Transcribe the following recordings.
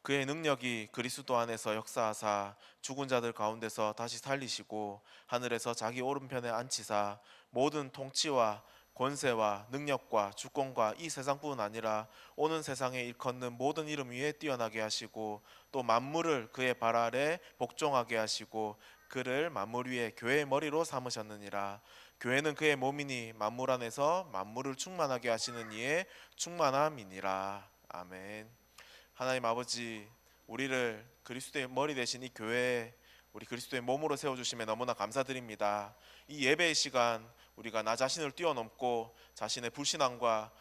그의 능력이 그리스도 안에서 역사하사 죽은 자들 가운데서 다시 살리시고 하늘에서 자기 오른편에 앉히사 모든 통치와 권세와 능력과 주권과 이 세상뿐 아니라 오는 세상에 일컫는 모든 이름 위에 뛰어나게 하시고 또 만물을 그의 발 아래 복종하게 하시고 그를 만물 위에 교회의 머리로 삼으셨느니라. 교회는 그의 몸이니 만물 안에서 만물을 충만하게 하시는 이의 충만함이니라. 아멘. 하나님 아버지, 우리를 그리스도의 머리 대신 이 교회에 우리 그리스도의 몸으로 세워주심에 너무나 감사드립니다. 이 예배의 시간 우리가 나 자신을 뛰어넘고 자신의 불신앙과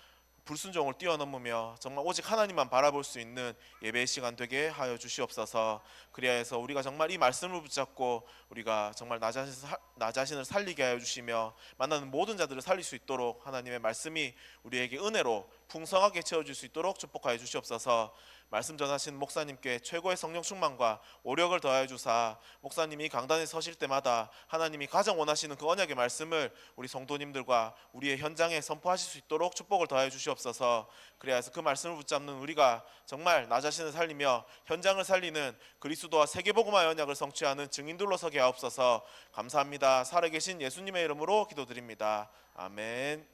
불순종을 뛰어넘으며 정말 오직 하나님만 바라볼 수 있는 예배의 시간 되게 하여 주시옵소서. 그리하여서 우리가 정말 이 말씀을 붙잡고 우리가 정말 나 자신을 살리게 하여 주시며 만나는 모든 자들을 살릴 수 있도록 하나님의 말씀이 우리에게 은혜로 풍성하게 채워줄 수 있도록 축복하여 주시옵소서. 말씀 전하신 목사님께 최고의 성령 충만과 오력을 더하여 주사 목사님이 강단에 서실 때마다 하나님이 가장 원하시는 그 언약의 말씀을 우리 성도님들과 우리의 현장에 선포하실 수 있도록 축복을 더하여 주시옵소서. 그래서 그 말씀을 붙잡는 우리가 정말 나 자신을 살리며 현장을 살리는 그리스도와 세계복음화의 언약을 성취하는 증인들로 서게 하옵소서. 감사합니다. 살아계신 예수님의 이름으로 기도드립니다. 아멘.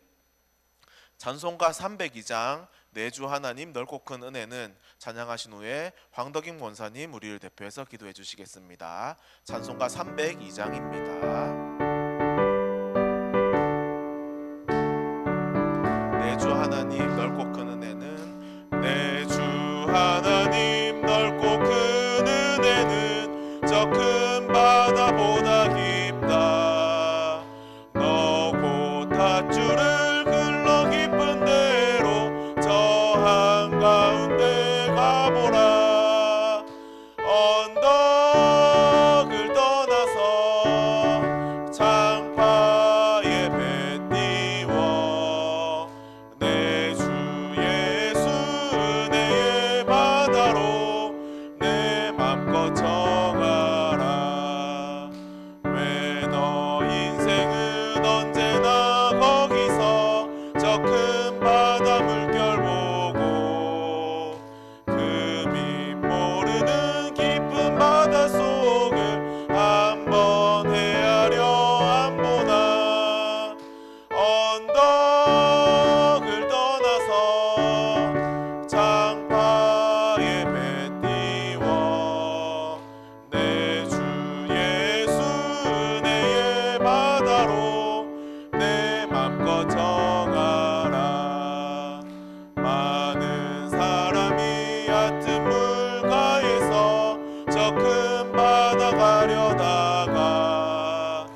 찬송가 302장 내주 하나님 넓고 큰 은혜는 찬양하신 후에 황덕익 원사님 우리를 대표해서 기도해 주시겠습니다. 찬송가 302장입니다. 내주 하나님 넓고 큰 은혜는 내주 하나님 넓고 큰 은혜는 저 큰 바다보다 깊다. 너 곧 닷줄을 흘러 깊은 대로 저 한가운데 가보라. 언덕을 떠나서 창파에 배 띄워 내 주 예수 은혜의 바다로 내 맘껏 져가라. 왜 너 인생은 언제나 거기서 저 큰 바다 물결 보고 그 빛 모르는 깊은 바다 속을 한번 헤아려 안 보나. 언덕을 떠나서 창파에 배 띄워 내 주 예수 은혜의 바다로 내 맘껏 져가라. 많은 사람이 얕은 물가에서 저 큰 바다 가려다가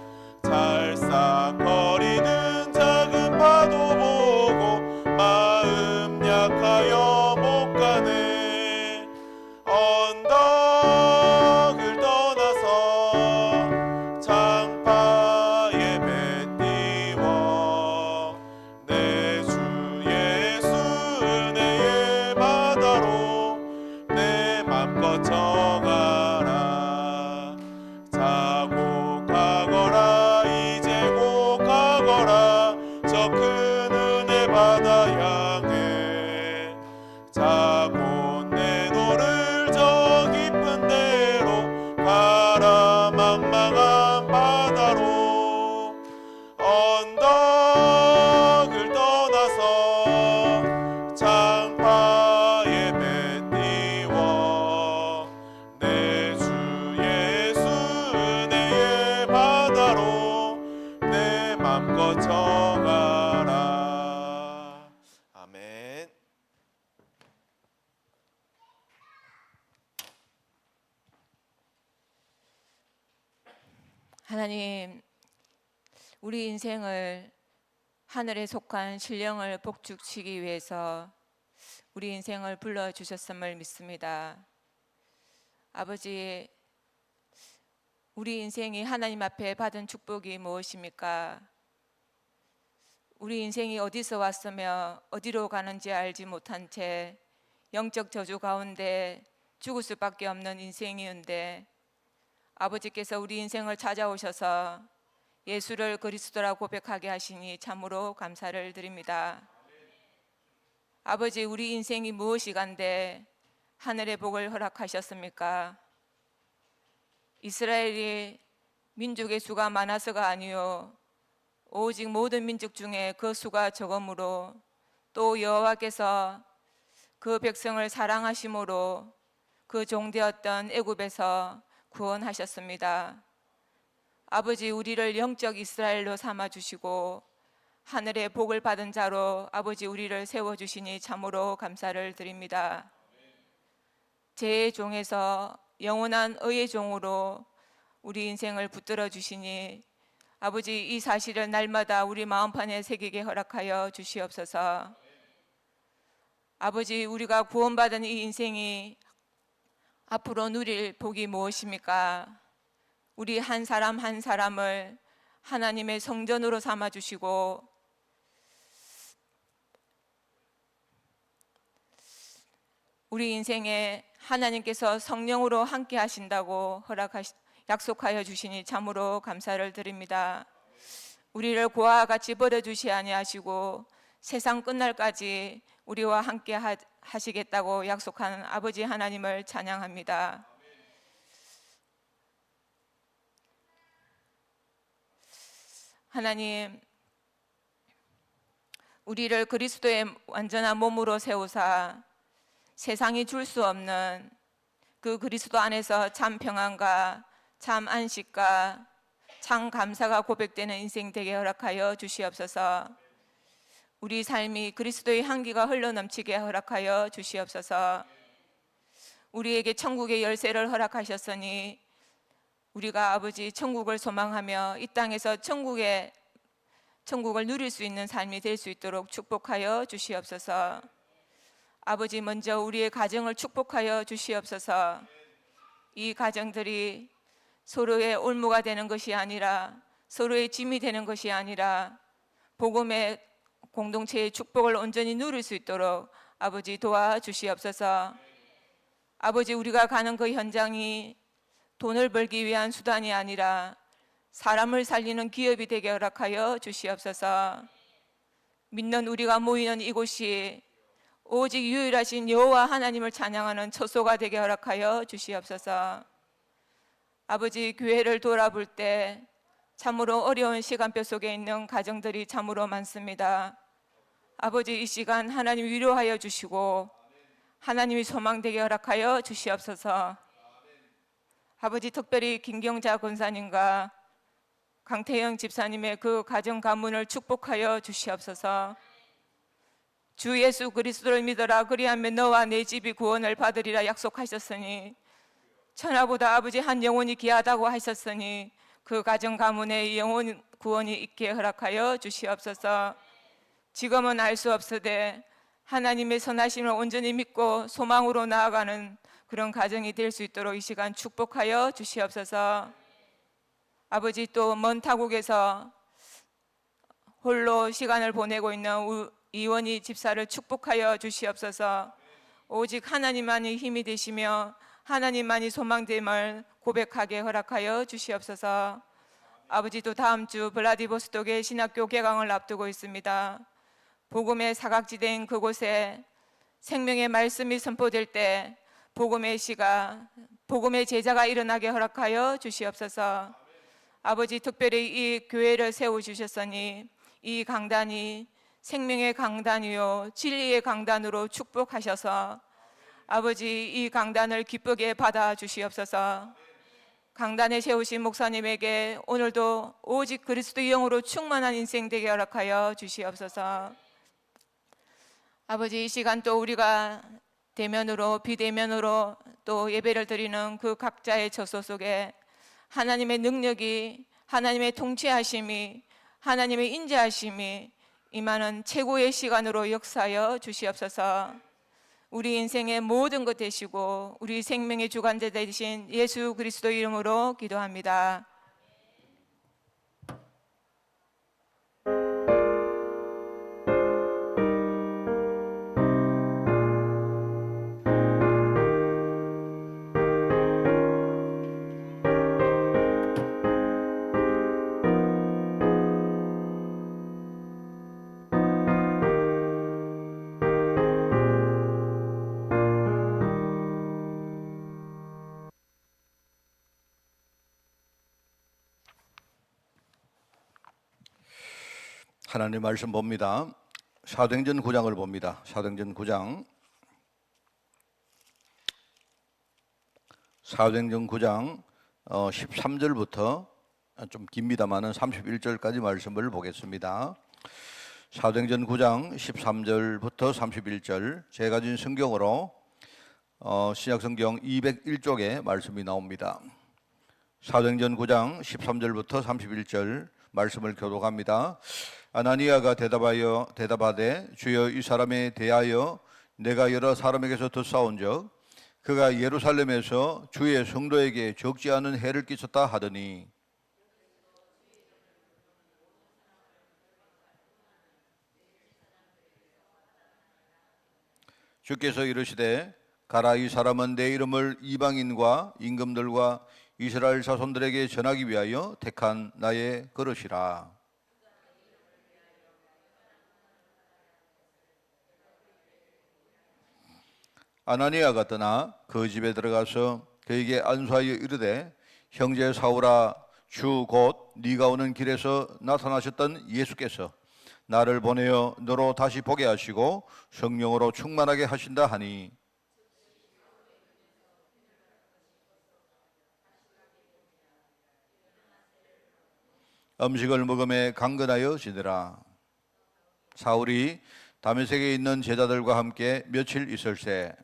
찰싹거리는 작은 파도 보고 마음 약하여 못 가네. 언덕을 떠나서 창파에 배 띄워 내 주 예수 은혜의 바다로 내 맘껏 져가라. 자고 가거라 이제 곧 가거라 저 큰 은혜 바다 향해. 자고 내 노를 저 깊은 데로 가라 망망한 바다로. 언덕을 떠나서 창파에 배 띄워 내 주 예수 은혜의 바다로 내 맘껏 져가라. 아멘. 하나님, 우리 인생을 하늘에 속한 신령을 복축시키기 위해서 우리 인생을 불러주셨음을 믿습니다. 아버지, 우리 인생이 하나님 앞에 받은 축복이 무엇입니까? 우리 인생이 어디서 왔으며 어디로 가는지 알지 못한 채 영적 저주 가운데 죽을 수밖에 없는 인생이었는데 아버지께서 우리 인생을 찾아오셔서 예수를 그리스도라 고백하게 하시니 참으로 감사를 드립니다. 아버지, 우리 인생이 무엇이간데 하늘의 복을 허락하셨습니까? 이스라엘이 민족의 수가 많아서가 아니요 오직 모든 민족 중에 그 수가 적음으로 또 여호와께서 그 백성을 사랑하심으로 그 종되었던 애굽에서 구원하셨습니다. 아버지, 우리를 영적 이스라엘로 삼아 주시고 하늘의 복을 받은 자로 아버지 우리를 세워 주시니 참으로 감사를 드립니다. 제 종에서 영원한 의의 종으로 우리 인생을 붙들어 주시니 아버지, 이 사실을 날마다 우리 마음판에 새기게 허락하여 주시옵소서. 아버지, 우리가 구원받은 이 인생이 앞으로 누릴 복이 무엇입니까? 우리 한 사람 한 사람을 하나님의 성전으로 삼아 주시고 우리 인생에 하나님께서 성령으로 함께 하신다고 약속하여 주시니 참으로 감사를 드립니다. 우리를 고아와 같이 버려주시 아니하시고 세상 끝날까지 우리와 함께 하시겠다고 약속한 아버지 하나님을 찬양합니다. 하나님, 우리를 그리스도의 완전한 몸으로 세우사 세상이 줄 수 없는 그 그리스도 안에서 참 평안과 참 안식과 참 감사가 고백되는 인생 되게 허락하여 주시옵소서. 우리 삶이 그리스도의 향기가 흘러넘치게 허락하여 주시옵소서. 우리에게 천국의 열쇠를 허락하셨으니 우리가 아버지 천국을 소망하며 이 땅에서 천국을 누릴 수 있는 삶이 될 수 있도록 축복하여 주시옵소서. 아버지, 먼저 우리의 가정을 축복하여 주시옵소서. 이 가정들이 서로의 올무가 되는 것이 아니라 서로의 짐이 되는 것이 아니라 복음의 공동체의 축복을 온전히 누릴 수 있도록 아버지 도와주시옵소서. 아버지, 우리가 가는 그 현장이 돈을 벌기 위한 수단이 아니라 사람을 살리는 기업이 되게 허락하여 주시옵소서. 믿는 우리가 모이는 이곳이 오직 유일하신 여호와 하나님을 찬양하는 처소가 되게 허락하여 주시옵소서. 아버지, 교회를 돌아볼 때 참으로 어려운 시간표 속에 있는 가정들이 참으로 많습니다. 아버지, 이 시간 하나님 위로하여 주시고 하나님이 소망되게 허락하여 주시옵소서. 아버지, 특별히 김경자 권사님과 강태영 집사님의 그 가정 가문을 축복하여 주시옵소서. 주 예수 그리스도를 믿어라, 그리하면 너와 내 집이 구원을 받으리라 약속하셨으니 천하보다 아버지 한 영혼이 귀하다고 하셨으니 그 가정 가문에 영혼 구원이 있게 허락하여 주시옵소서. 지금은 알 수 없으되 하나님의 선하심을 온전히 믿고 소망으로 나아가는 그런 가정이 될 수 있도록 이 시간 축복하여 주시옵소서. 아버지, 또 먼 타국에서 홀로 시간을 보내고 있는 이원희 집사를 축복하여 주시옵소서. 오직 하나님만이 힘이 되시며 하나님만이 소망됨을 고백하게 허락하여 주시옵소서. 아버지, 또 다음 주 블라디보스톡의 신학교 개강을 앞두고 있습니다. 복음의 사각지대인 그곳에 생명의 말씀이 선포될 때 복음의 시가, 복음의 제자가 일어나게 허락하여 주시옵소서. 아버지, 특별히 이 교회를 세워주셨으니 이 강단이 생명의 강단이요 진리의 강단으로 축복하셔서 아버지, 이 강단을 기쁘게 받아 주시옵소서. 강단에 세우신 목사님에게 오늘도 오직 그리스도의 영으로 충만한 인생 되게 허락하여 주시옵소서. 아버지, 이 시간 또 우리가 대면으로 비대면으로 또 예배를 드리는 그 각자의 처소 속에 하나님의 능력이, 하나님의 통치하심이, 하나님의 인자하심이 임하는 최고의 시간으로 역사하여 주시옵소서. 우리 인생의 모든 것 되시고 우리 생명의 주관자 되신 예수 그리스도 이름으로 기도합니다. 하나님 말씀 봅니다. 사도행전 9장을 봅니다. 사도행전 9장 13절부터 좀 깁니다만은 31절까지 말씀을 보겠습니다. 사도행전 9장 13절부터 31절, 제가 가진 성경으로 신약성경 201쪽에 말씀이 나옵니다. 사도행전 9장 13절부터 31절 말씀을 교독합니다. 아나니아가 대답하되 주여, 이 사람에 대하여 내가 여러 사람에게서 듣사온즉 그가 예루살렘에서 주의 성도에게 적지 않은 해를 끼쳤다 하더니, 주께서 이르시되 가라, 이 사람은 내 이름을 이방인과 임금들과 이스라엘 자손들에게 전하기 위하여 택한 나의 그릇이라. 아나니아가 떠나 그 집에 들어가서 그에게 안수하여 이르되, 형제 사울아, 주 곧 네가 오는 길에서 나타나셨던 예수께서 나를 보내어 너로 다시 보게 하시고 성령으로 충만하게 하신다 하니, 음식을 먹음에 강건하여 지더라. 사울이 다메섹에 있는 제자들과 함께 며칠 있을새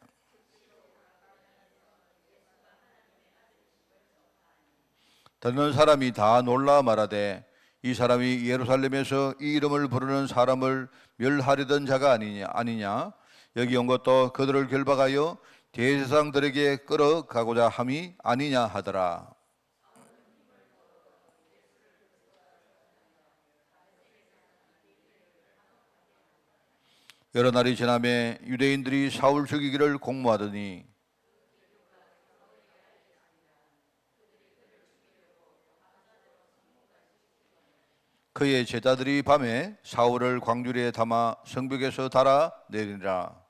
듣는 사람이 다 놀라 말하되, 이 사람이 예루살렘에서 이 이름을 부르는 사람을 멸하려던 자가 아니냐. 여기 온 것도 그들을 결박하여 대제사장들에게 끌어가고자 함이 아니냐 하더라. 여러 날이 지나매 유대인들이 사울 죽이기를 공모하더니, 그의 제자들이 밤에 사울을 광주리에 담아 성벽에서 달아 내리니라.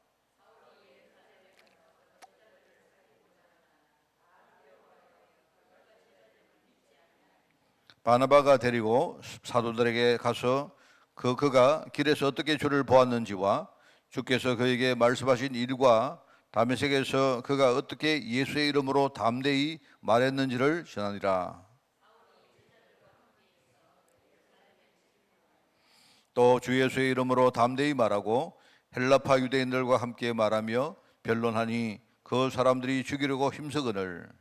바나바가 데리고 사도들에게 가서 그가 길에서 어떻게 주를 보았는지와 주께서 그에게 말씀하신 일과 다메섹에서 그가 어떻게 예수의 이름으로 담대히 말했는지를 전하니라. 또 주 예수의 이름으로 담대히 말하고 헬라파 유대인들과 함께 말하며 변론하니 그 사람들이 죽이려고 힘쓰거늘.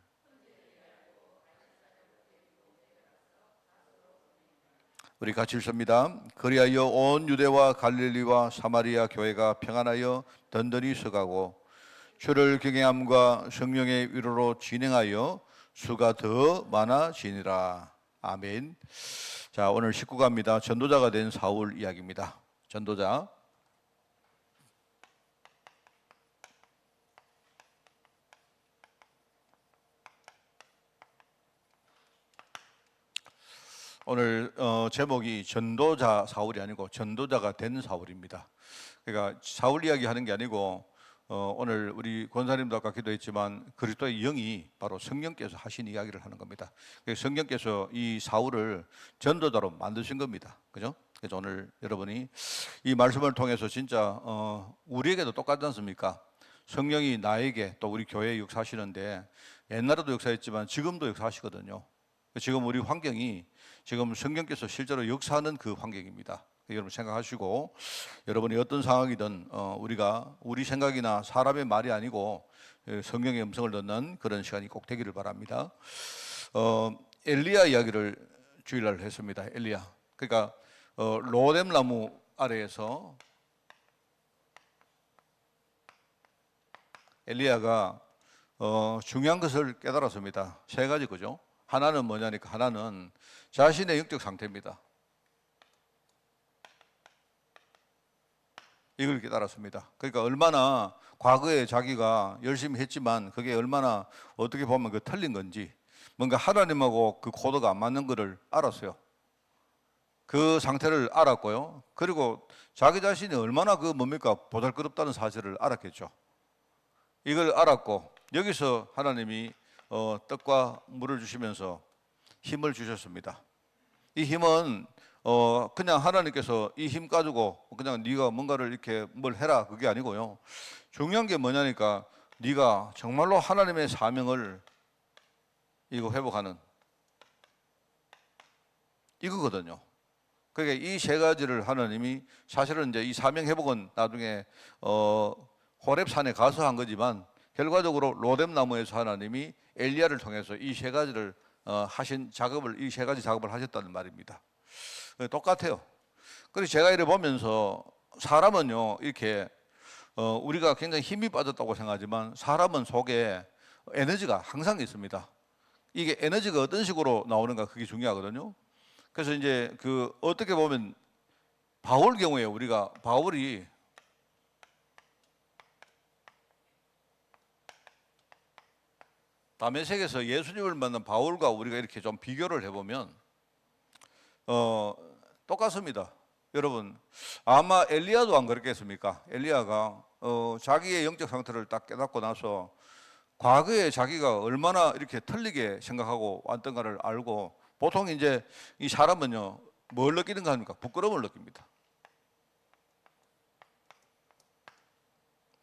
우리 같이 읽습니다. 그리하여 온 유대와 갈릴리와 사마리아 교회가 평안하여 든든히 서가고 주를 경외함과 성령의 위로로 진행하여 수가 더 많아지니라. 아멘. 자, 오늘 19가입니다. 전도자가 된 사울 이야기입니다. 전도자. 오늘 제목이 전도자 사울이 아니고 전도자가 된 사울입니다. 그러니까 사울 이야기 하는 게 아니고 오늘 우리 권사님도 아까 기도했지만 그리스도의 영이 바로 성령께서 하신 이야기를 하는 겁니다. 성령께서 이 사울을 전도자로 만드신 겁니다. 그죠? 그래서 오늘 여러분이 이 말씀을 통해서 진짜 우리에게도 똑같지 않습니까? 성령이 나에게 또 우리 교회에 역사하시는데 옛날에도 역사했지만 지금도 역사하시거든요. 지금 우리 환경이 지금 성령께서 실제로 역사하는 그 환경입니다. 여러분 생각하시고 여러분이 어떤 상황이든 우리가 우리 생각이나 사람의 말이 아니고 성령의 음성을 듣는 그런 시간이 꼭 되기를 바랍니다. 엘리야 이야기를 주일날 했습니다. 엘리야. 그러니까 로뎀 나무 아래에서 엘리야가 중요한 것을 깨달았습니다. 세 가지 거죠. 하나는 뭐냐니까 하나는 자신의 영적 상태입니다. 이걸 깨달았습니다. 그러니까 얼마나 과거에 자기가 열심히 했지만 그게 얼마나 어떻게 보면 그 틀린 건지 뭔가 하나님하고 그 코드가 안 맞는 것을 알았어요. 그 상태를 알았고요. 그리고 자기 자신이 얼마나 그 뭡니까 보잘것없다는 사실을 알았겠죠. 이걸 알았고 여기서 하나님이 떡과 물을 주시면서 힘을 주셨습니다. 이 힘은 그냥 하나님께서 이 힘 가지고 그냥 네가 뭔가를 이렇게 뭘 해라 그게 아니고요. 중요한 게 뭐냐니까 네가 정말로 하나님의 사명을 이거 회복하는 이거거든요. 그러니까 이 세 가지를 하나님이 사실은 이제 이 사명 회복은 나중에 호렙산에 가서 한 거지만 결과적으로 로뎀 나무에서 하나님이 엘리야를 통해서 이 세 가지를 하신 작업을 이 세 가지 작업을 하셨다는 말입니다. 똑같아요. 그래서 제가 이래 보면서 사람은요 이렇게 우리가 굉장히 힘이 빠졌다고 생각하지만 사람은 속에 에너지가 항상 있습니다. 이게 에너지가 어떤 식으로 나오는가 그게 중요하거든요. 그래서 이제 그 어떻게 보면 바울 경우에 우리가 바울이 다메섹에서 예수님을 만난 바울과 우리가 이렇게 좀 비교를 해보면 똑같습니다. 여러분 아마 엘리야도 안 그랬겠습니까? 엘리야가 자기의 영적 상태를 딱 깨닫고 나서 과거에 자기가 얼마나 이렇게 틀리게 생각하고 왔던가를 알고 보통 이제 이 사람은요 뭘 느끼는가 합니까? 부끄러움을 느낍니다.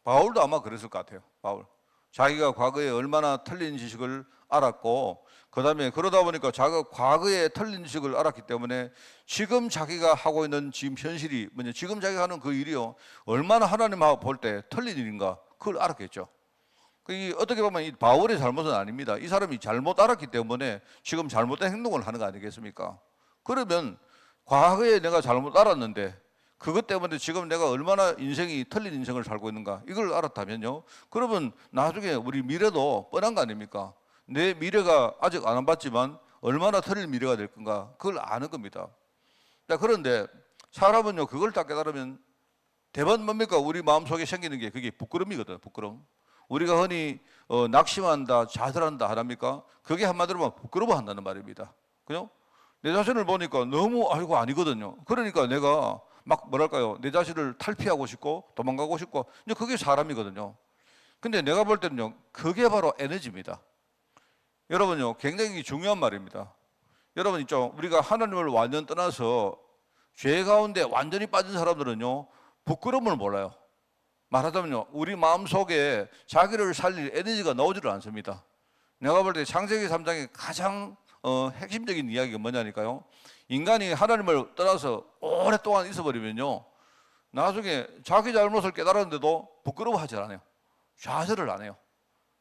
바울도 아마 그랬을 것 같아요. 바울 자기가 과거에 얼마나 틀린 지식을 알았고 그 다음에 그러다 보니까 자기가 과거에 틀린 지식을 알았기 때문에 지금 자기가 하고 있는 지금 현실이 뭐냐 지금 자기가 하는 그 일이요 얼마나 하나님하고 볼 때 틀린 일인가 그걸 알았겠죠. 어떻게 보면 이 바울의 잘못은 아닙니다. 이 사람이 잘못 알았기 때문에 지금 잘못된 행동을 하는 거 아니겠습니까? 그러면 과거에 내가 잘못 알았는데 그것 때문에 지금 내가 얼마나 인생이 틀린 인생을 살고 있는가 이걸 알았다면요 그러면 나중에 우리 미래도 뻔한 거 아닙니까? 내 미래가 아직 안 봤지만 얼마나 틀린 미래가 될 건가 그걸 아는 겁니다. 그런데 사람은요 그걸 딱 깨달으면 대부분 뭡니까? 우리 마음속에 생기는 게 그게 부끄러움이거든요. 부끄러움. 우리가 흔히 낙심한다, 좌절한다 하랍니까? 그게 한마디로 말하면 부끄러워한다는 말입니다. 그죠? 내 자신을 보니까 너무 아이고 아니거든요. 그러니까 내가 막 뭐랄까요? 내 자신을 탈피하고 싶고 도망가고 싶고 이제 그게 사람이거든요. 근데 내가 볼 때는요, 그게 바로 에너지입니다. 여러분요, 굉장히 중요한 말입니다. 여러분 있죠? 우리가 하나님을 완전 떠나서 죄 가운데 완전히 빠진 사람들은요, 부끄러움을 몰라요. 말하자면요, 우리 마음속에 자기를 살릴 에너지가 나오지를 않습니다. 내가 볼 때 창세기 3장의 가장 핵심적인 이야기가 뭐냐니까요. 인간이 하나님을 떠나서 오랫동안 있어버리면요, 나중에 자기 잘못을 깨달았는데도 부끄러워하지 않아요. 좌절을 안 해요.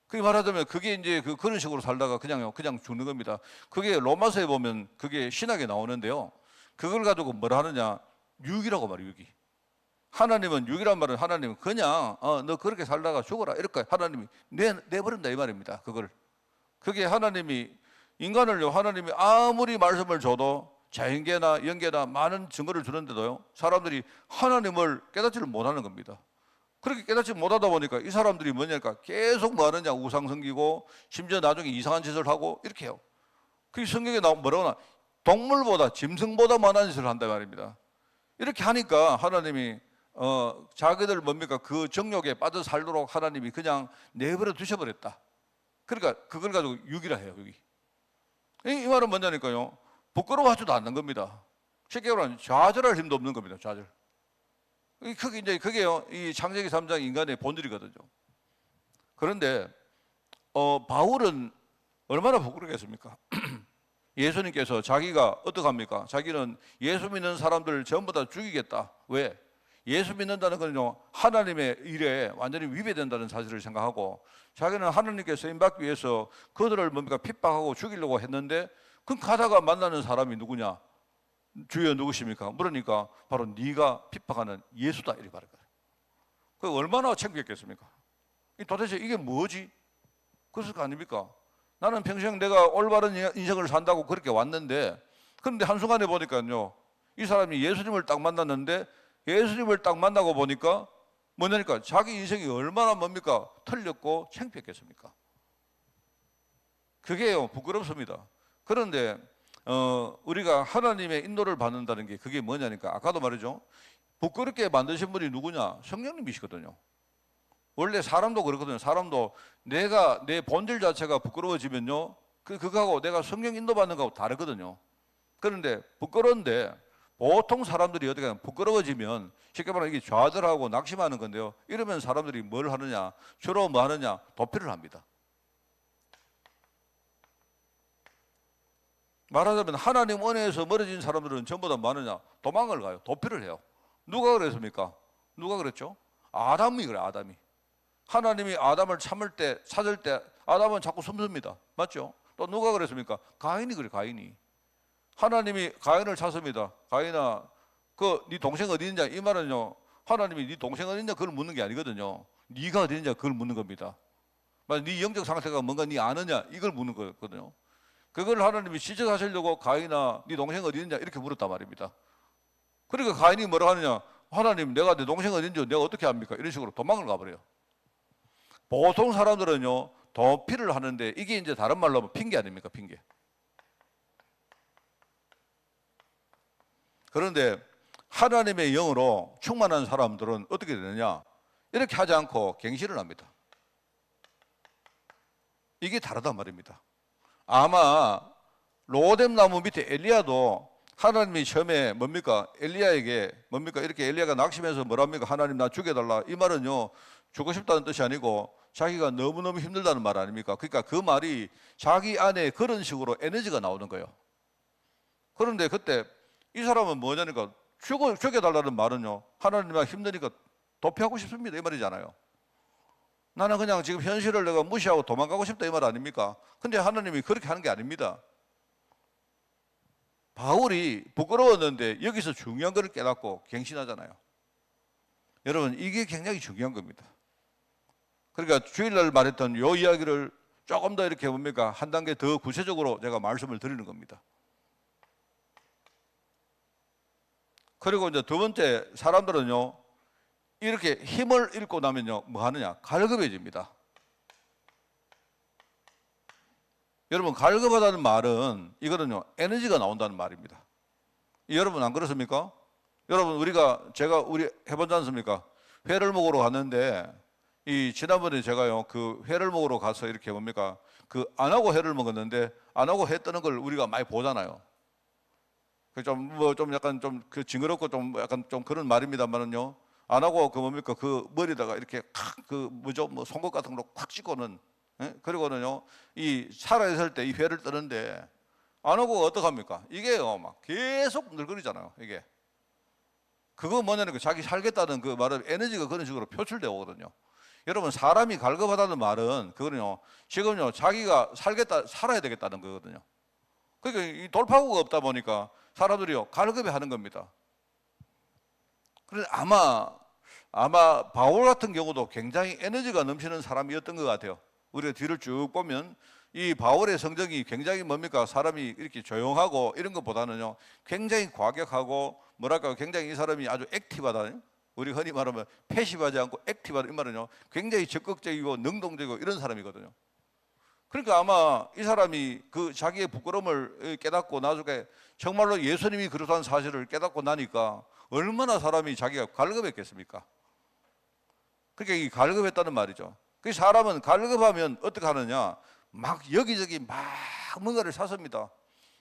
그게 말하자면 그게 이제 그런 식으로 살다가 그냥 죽는 겁니다. 그게 로마서에 보면 그게 신학에 나오는데요. 그걸 가지고 뭐라 하느냐, 유기라고 말이에요, 유기. 하나님은 유기란 말은 하나님은 그냥 너 그렇게 살다가 죽어라 이럴까요? 하나님이 내버린다 이 말입니다. 그게 하나님이 인간을요 하나님이 아무리 말씀을 줘도 자연계나 영계나 많은 증거를 주는데도요 사람들이 하나님을 깨닫지를 못하는 겁니다. 그렇게 깨닫지 못하다 보니까 이 사람들이 뭐냐니까 계속 뭐 하느냐 우상 섬기고 심지어 나중에 이상한 짓을 하고 이렇게 해요. 그 성경에 나오면 뭐라고 하나 동물보다 짐승보다 많은 짓을 한다 말입니다. 이렇게 하니까 하나님이 자기들 뭡니까 그 정욕에 빠져 살도록 하나님이 그냥 내버려 두셔버렸다. 그러니까 그걸 가지고 유기라 해요. 유기. 이 말은 뭐냐니까요 부끄러워하지도 않는 겁니다. 쉽게 말하면 좌절할 힘도 없는 겁니다. 좌절. 그게요 이 창세기 3장 인간의 본질이거든요. 그런데 바울은 얼마나 부끄럽겠습니까? 예수님께서 자기가 어떡합니까? 자기는 예수 믿는 사람들을 전부 다 죽이겠다. 왜? 예수 믿는다는 건요 하나님의 일에 완전히 위배된다는 사실을 생각하고 자기는 하나님께 쓰임받기 위해서 그들을 뭡니까 핍박하고 죽이려고 했는데 그 가다가 만나는 사람이 누구냐? 주여 누구십니까? 물으니까 바로 네가 핍박하는 예수다 이렇게 말할 거예요. 그 얼마나 창피했겠습니까? 도대체 이게 뭐지? 그랬을 거 아닙니까? 나는 평생 내가 올바른 인생을 산다고 그렇게 왔는데 그런데 한순간에 보니까요 이 사람이 예수님을 딱 만났는데 예수님을 딱 만나고 보니까 뭐냐니까 자기 인생이 얼마나 뭡니까 틀렸고 창피했겠습니까? 그게요 부끄럽습니다. 그런데 우리가 하나님의 인도를 받는다는 게 그게 뭐냐니까 아까도 말이죠 부끄럽게 만드신 분이 누구냐? 성령님이시거든요. 원래 사람도 그렇거든요. 사람도 내가 내 본질 자체가 부끄러워지면요 그거하고 내가 성령 인도받는 거하고 다르거든요. 그런데 부끄러운데 보통 사람들이 어떻게 하면 부끄러워지면 쉽게 말하면 이게 좌절하고 낙심하는 건데요. 이러면 사람들이 뭘 하느냐? 주로 뭐 하느냐? 도피를 합니다. 말하자면 하나님 은혜에서 멀어진 사람들은 전부 다 뭐 하느냐? 도망을 가요. 도피를 해요. 누가 그랬습니까? 누가 그랬죠? 아담이 그래, 아담이. 하나님이 아담을 찾을 때 아담은 자꾸 숨습니다. 맞죠? 또 누가 그랬습니까? 가인이 그래, 가인이. 하나님이 가인을 찾습니다. 가인아, 네 동생 어디 있냐? 이 말은요, 하나님이 네 동생 어디 있냐? 그걸 묻는 게 아니거든요. 네가 어디 있냐? 그걸 묻는 겁니다. 네 영적 상태가 뭔가 네 아느냐? 이걸 묻는 거거든요. 그걸 하나님이 지적하시려고 가인아, 네 동생 어디 있냐? 이렇게 물었단 말입니다. 그러니까 가인이 뭐라 하느냐? 하나님, 내가 내 동생 어디 있는지 내가 어떻게 압니까? 이런 식으로 도망을 가버려요. 보통 사람들은요, 도피를 하는데 이게 이제 다른 말로 하면 핑계 아닙니까? 핑계. 그런데 하나님의 영으로 충만한 사람들은 어떻게 되느냐? 이렇게 하지 않고 갱신을 합니다. 이게 다르단 말입니다. 아마 로뎀 나무 밑에 엘리야도 하나님이 처음에 뭡니까? 엘리야에게 뭡니까? 이렇게 엘리야가 낙심해서 뭐랍니까? 하나님 나 죽여달라. 이 말은요, 죽고 싶다는 뜻이 아니고 자기가 너무너무 힘들다는 말 아닙니까? 그러니까 그 말이 자기 안에 그런 식으로 에너지가 나오는 거예요. 그런데 그때 이 사람은 뭐냐니까 죽여달라는 말은요, 하나님아 힘드니까 도피하고 싶습니다 이 말이잖아요. 나는 그냥 지금 현실을 내가 무시하고 도망가고 싶다 이 말 아닙니까? 근데 하나님이 그렇게 하는 게 아닙니다. 바울이 부끄러웠는데 여기서 중요한 것을 깨닫고 갱신하잖아요. 여러분, 이게 굉장히 중요한 겁니다. 그러니까 주일날 말했던 이 이야기를 조금 더 이렇게 뭡니까? 한 단계 더 구체적으로 제가 말씀을 드리는 겁니다. 그리고 이제 두 번째, 사람들은요, 이렇게 힘을 잃고 나면요, 뭐 하느냐? 갈급해집니다. 여러분, 갈급하다는 말은 이거는요, 에너지가 나온다는 말입니다. 여러분 안 그렇습니까? 여러분, 우리 해보지 않습니까? 회를 먹으러 갔는데, 지난번에 제가요, 그 회를 먹으러 가서 이렇게 뭡니까? 안 하고 회를 먹었는데, 안 하고 회 뜨는 걸 우리가 많이 보잖아요. 좀 약간 징그럽고 약간 그런 말입니다만은요. 안 하고 뭡니까? 머리다가 이렇게 송곳 같은 걸로 콱 찍고는, 예? 그리고는요, 살아있을 때 이 회를 뜨는데, 안 하고 어떡합니까? 이게요, 막 계속 늘거리잖아요, 이게. 그거 뭐냐니까 자기 살겠다는 그 말은 에너지가 그런 식으로 표출되어 오거든요. 여러분, 사람이 갈급하다는 말은 그거는요, 지금요, 자기가 살아야 되겠다는 거거든요. 그러니까 이 돌파구가 없다 보니까 사람들이요, 갈급해 하는 겁니다. 그런데 아마 바울 같은 경우도 굉장히 에너지가 넘치는 사람이었던 것 같아요. 우리가 뒤를 쭉 보면 이 바울의 성적이 굉장히 뭡니까? 사람이 이렇게 조용하고 이런 것보다는요, 굉장히 과격하고 뭐랄까, 굉장히 이 사람이 아주 액티브하다. 우리 흔히 말하면 패시브하지 않고 액티브하다 이 말은요, 굉장히 적극적이고 능동적이고 이런 사람이거든요. 그러니까 아마 이 사람이 자기의 부끄러움을 깨닫고 나중에 정말로 예수님이 그렇다는 사실을 깨닫고 나니까 얼마나 사람이 자기가 갈급했겠습니까? 그러니까 이 갈급했다는 말이죠. 그 사람은 갈급하면 어떻게 하느냐? 막 여기저기 막 뭔가를 샀습니다.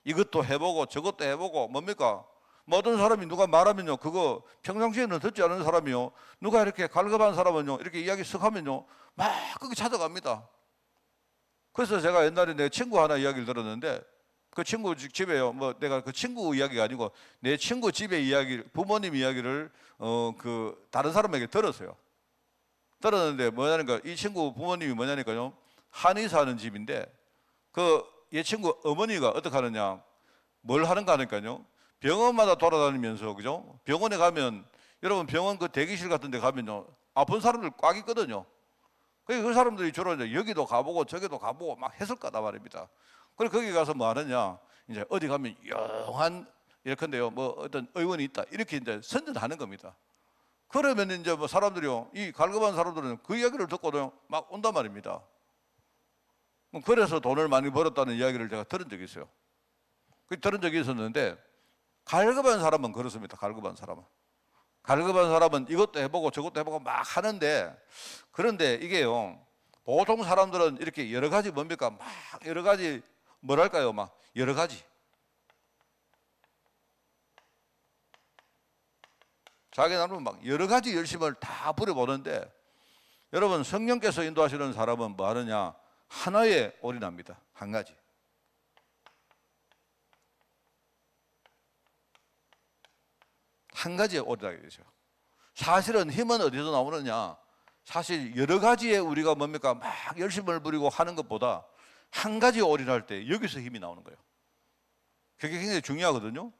이것도 해보고 저것도 해보고 뭡니까? 모든 사람이 누가 말하면요, 그거 평상시에는 듣지 않은 사람이요, 누가 이렇게 갈급한 사람은요, 이렇게 이야기 쓱 하면요, 막 거기 찾아갑니다. 그래서 제가 옛날에 내 친구 하나 이야기를 들었는데, 그 친구 집에요, 내가 그 친구 이야기가 아니고 내 친구 집의 부모님 이야기를 다른 사람에게 들었어요. 들었는데 뭐냐니까, 이 친구 부모님이 뭐냐니까요, 한의 사는 집인데, 얘 친구 어머니가 어떻게 하느냐, 뭘 하는가 하니까요, 병원마다 돌아다니면서, 그죠? 병원에 가면, 여러분 병원 대기실 같은 데 가면요, 아픈 사람들 꽉 있거든요. 그 사람들이 주로 이제 여기도 가보고 저기도 가보고 막 했을 거다 말입니다. 그래서 거기 가서 뭐 하느냐, 이제 어디 가면 영한 예컨대요, 어떤 의원이 있다, 이렇게 이제 선전하는 겁니다. 그러면 이제 사람들이요, 이 갈급한 사람들은 그 이야기를 듣고도 막 온단 말입니다. 그래서 돈을 많이 벌었다는 이야기를 제가 들은 적이 있어요. 들은 적이 있었는데, 갈급한 사람은 그렇습니다. 갈급한 사람은 이것도 해보고 저것도 해보고 막 하는데, 그런데 이게요, 보통 사람들은 이렇게 여러 가지 뭡니까? 막 여러 가지 뭐랄까요? 막 여러 가지. 자기 나름은 막 여러 가지 열심을 다 부려보는데, 여러분 성령께서 인도하시는 사람은 뭐 하느냐? 하나에 올인합니다. 한 가지. 한 가지에 올인하게 되죠. 사실은 힘은 어디서 나오느냐? 사실 여러 가지에 우리가 뭡니까? 막 열심을 부리고 하는 것보다 한 가지에 올인할 때 여기서 힘이 나오는 거예요. 그게 굉장히 중요하거든요.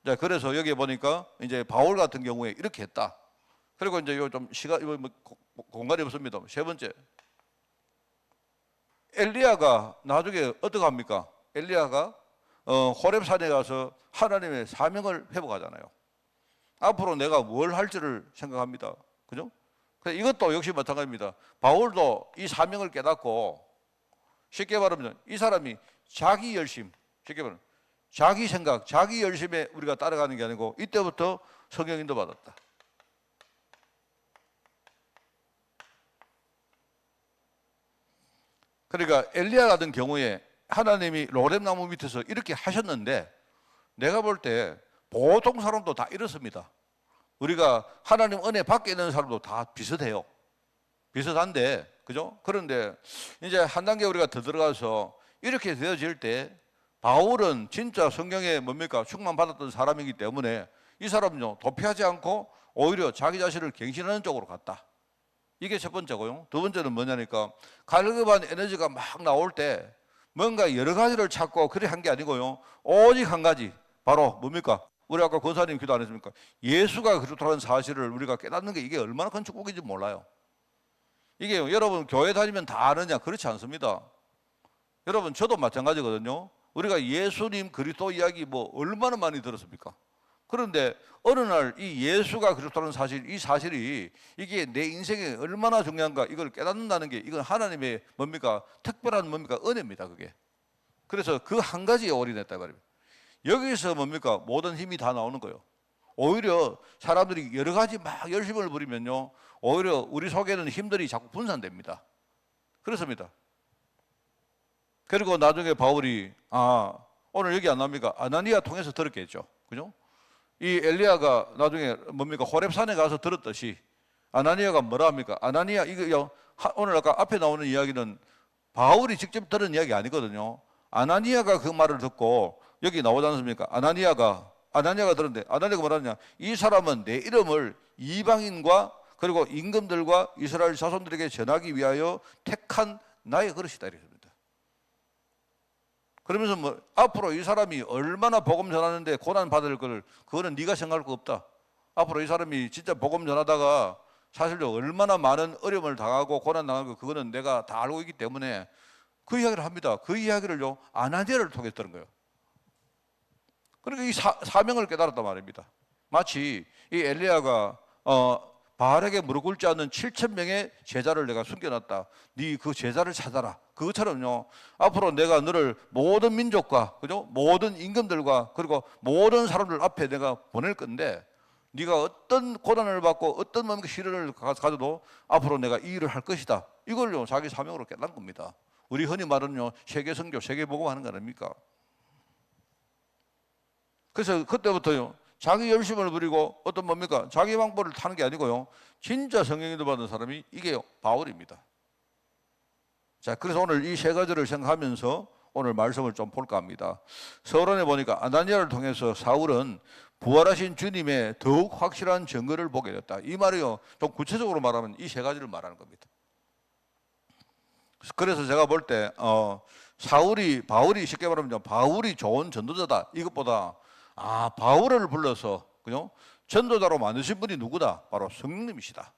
자, 그래서 여기 보니까 이제 바울 같은 경우에 이렇게 했다. 그리고 이제 요 좀 시간, 뭐 공간이 없습니다. 세 번째, 엘리야가 나중에 어떻게 합니까? 엘리야가 호렙산에 가서 하나님의 사명을 회복하잖아요. 앞으로 내가 뭘 할지를 생각합니다. 그죠? 이것도 역시 마찬가지입니다. 바울도 이 사명을 깨닫고, 쉽게 말하면 이 사람이 자기 열심, 쉽게 말하면 자기 생각, 자기 열심에 우리가 따라가는 게 아니고 이때부터 성령 인도 받았다. 그러니까 엘리야 같은 경우에 하나님이 로뎀나무 밑에서 이렇게 하셨는데, 내가 볼 때 보통 사람도 다 이렇습니다. 우리가 하나님 은혜 밖에 있는 사람도 다 비슷해요. 비슷한데, 그죠? 그런데 이제 한 단계 우리가 더 들어가서 이렇게 되어질 때, 바울은 진짜 성령에 뭡니까? 충만 받았던 사람이기 때문에 이 사람은요, 도피하지 않고 오히려 자기 자신을 갱신하는 쪽으로 갔다. 이게 첫 번째고요. 두 번째는 뭐냐니까, 갈급한 에너지가 막 나올 때 뭔가 여러 가지를 찾고 그래 한 게 아니고요, 오직 한 가지, 바로 뭡니까? 우리 아까 권사님 기도 안 했습니까? 예수가 그렇다는 사실을 우리가 깨닫는 게 이게 얼마나 큰 축복인지 몰라요. 이게 여러분 교회 다니면 다 아느냐? 그렇지 않습니다. 여러분 저도 마찬가지거든요. 우리가 예수님 그리스도 이야기 뭐 얼마나 많이 들었습니까? 그런데 어느 날 이 예수가 그리스도라는 사실, 이 사실이 이게 내 인생에 얼마나 중요한가, 이걸 깨닫는다는 게, 이건 하나님의 뭡니까? 특별한 뭡니까? 은혜입니다, 그게. 그래서 그 한 가지에 올인했다 말입니다. 여기서 뭡니까? 모든 힘이 다 나오는 거예요. 오히려 사람들이 여러 가지 막 열심을 부리면요, 오히려 우리 속에는 힘들이 자꾸 분산됩니다. 그렇습니다. 그리고 나중에 바울이, 오늘 여기 안 나옵니까? 아나니아 통해서 들었겠죠. 그죠? 이 엘리야가 나중에 뭡니까? 호렙산에 가서 들었듯이 아나니아가 뭐라 합니까? 아나니아, 이거 오늘 아까 앞에 나오는 이야기는 바울이 직접 들은 이야기 아니거든요. 아나니아가 그 말을 듣고 여기 나오지 않습니까? 아나니아가 들었는데, 아나니아가 뭐라냐? 이 사람은 내 이름을 이방인과 그리고 임금들과 이스라엘 자손들에게 전하기 위하여 택한 나의 그릇이다 이랬습니다. 그러면서 뭐 앞으로 이 사람이 얼마나 복음 전하는데 고난 받을 걸, 그거는 네가 생각할 거 없다. 앞으로 이 사람이 진짜 복음 전하다가 사실로 얼마나 많은 어려움을 당하고 고난 당하는 거, 그거는 내가 다 알고 있기 때문에 그 이야기를 합니다. 그 이야기를요, 아나니아를 통해서 들은 거예요. 그러니까 이 사명을 깨달았단 말입니다. 마치 이 엘리야가 바알에게 무릎 꿇지 않는 7,000명의 제자를 내가 숨겨놨다. 네 그 제자를 찾아라. 그것처럼요, 앞으로 내가 너를 모든 민족과, 그죠? 모든 임금들과 그리고 모든 사람들 앞에 내가 보낼 건데, 네가 어떤 고난을 받고 어떤 시련을 가져도 앞으로 내가 이 일을 할 것이다. 이걸요 자기 사명으로 깨달은 겁니다. 우리 흔히 말하는요, 세계 선교, 세계 복음 하는 거 아닙니까? 그래서 그때부터요, 자기 열심을 부리고 어떤 뭡니까? 자기 방법을 타는 게 아니고요, 진짜 성령인도 받은 사람이 이게 바울입니다. 자, 그래서 오늘 이 세 가지를 생각하면서 오늘 말씀을 좀 볼까 합니다. 서론에 보니까 아나니아를 통해서 사울은 부활하신 주님의 더욱 확실한 증거를 보게 됐다. 이 말이요, 좀 구체적으로 말하면 이 세 가지를 말하는 겁니다. 그래서 제가 볼 때 바울이 쉽게 말하면 바울이 좋은 전도자다, 이것보다 바울을 불러서, 그죠? 전도자로 만드신 분이 누구다? 바로 성령님이시다.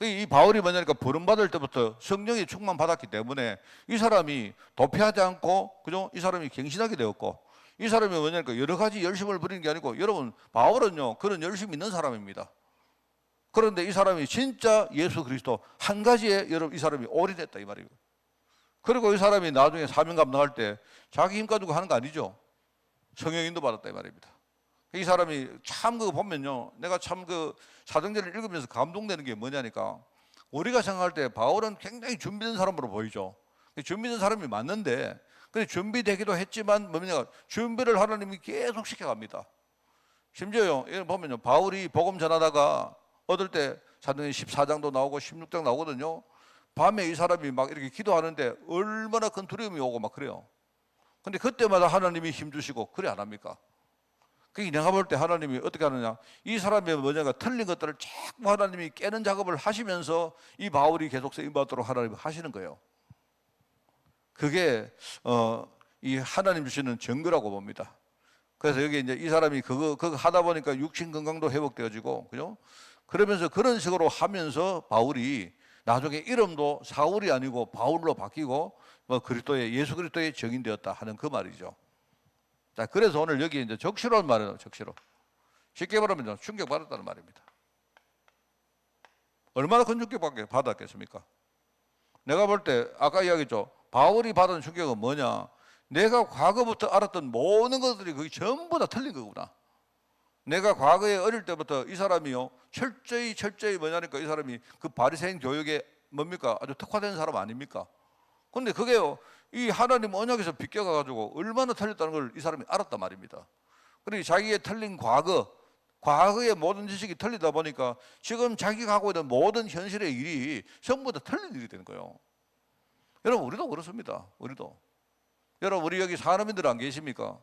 이 바울이 뭐냐니까, 부름받을 때부터 성령이 충만 받았기 때문에 이 사람이 도피하지 않고, 그죠? 이 사람이 갱신하게 되었고, 이 사람이 뭐냐니까 여러 가지 열심을 부리는 게 아니고, 여러분 바울은요 그런 열심이 있는 사람입니다. 그런데 이 사람이 진짜 예수 그리스도 한 가지에 여러분 이 사람이 올인했다 이 말이에요. 그리고 이 사람이 나중에 사명 감당할 때 자기 힘 가지고 하는 거 아니죠. 성령인도 받았다 이 말입니다. 이 사람이 참 그거 보면요, 내가 참 그 사도행전을 읽으면서 감동되는 게 뭐냐니까, 우리가 생각할 때 바울은 굉장히 준비된 사람으로 보이죠. 준비된 사람이 맞는데, 근데 준비되기도 했지만 뭡니까? 준비를 하나님이 계속 시켜갑니다. 심지어요, 이걸 보면요, 바울이 복음 전하다가 얻을 때 사도행 14장도 나오고 16장 나오거든요. 밤에 이 사람이 막 이렇게 기도하는데 얼마나 큰 두려움이 오고 막 그래요. 근데 그때마다 하나님이 힘주시고 그래 안 합니까? 그게 내가 볼 때 하나님이 어떻게 하느냐, 이 사람의 뭐냐가 틀린 것들을 자꾸 하나님이 깨는 작업을 하시면서 이 바울이 계속 쓰임받도록 하나님이 하시는 거예요. 그게 이 하나님 주시는 증거라고 봅니다. 그래서 여기 이제 이 사람이 그거 하다 보니까 육신 건강도 회복되어지고, 그죠? 그러면서 그런 식으로 하면서 바울이 나중에 이름도 사울이 아니고 바울로 바뀌고 뭐 그리스도의 예수 그리스도의 증인되었다 하는 그 말이죠. 자, 그래서 오늘 여기 이제 적시로는 말이에요. 적시로. 쉽게 말하면 충격받았다는 말입니다. 얼마나 큰 충격 받았겠습니까? 내가 볼 때 아까 이야기했죠. 바울이 받은 충격은 뭐냐? 내가 과거부터 알았던 모든 것들이 거의 전부 다 틀린 거구나. 내가 과거에 어릴 때부터 이 사람이요, 철저히 뭐냐니까 이 사람이 그 바리새인 교육에 뭡니까? 아주 특화된 사람 아닙니까? 근데 그게요, 이 하나님 언약에서 비껴가지고 얼마나 틀렸다는 걸 이 사람이 알았단 말입니다. 그리고 자기의 틀린 과거의 모든 지식이 틀리다 보니까 지금 자기가 하고 있는 모든 현실의 일이 전부 다 틀린 일이 되는 거예요. 여러분, 우리도 그렇습니다. 우리도. 여러분, 우리 여기 사람인들 안 계십니까?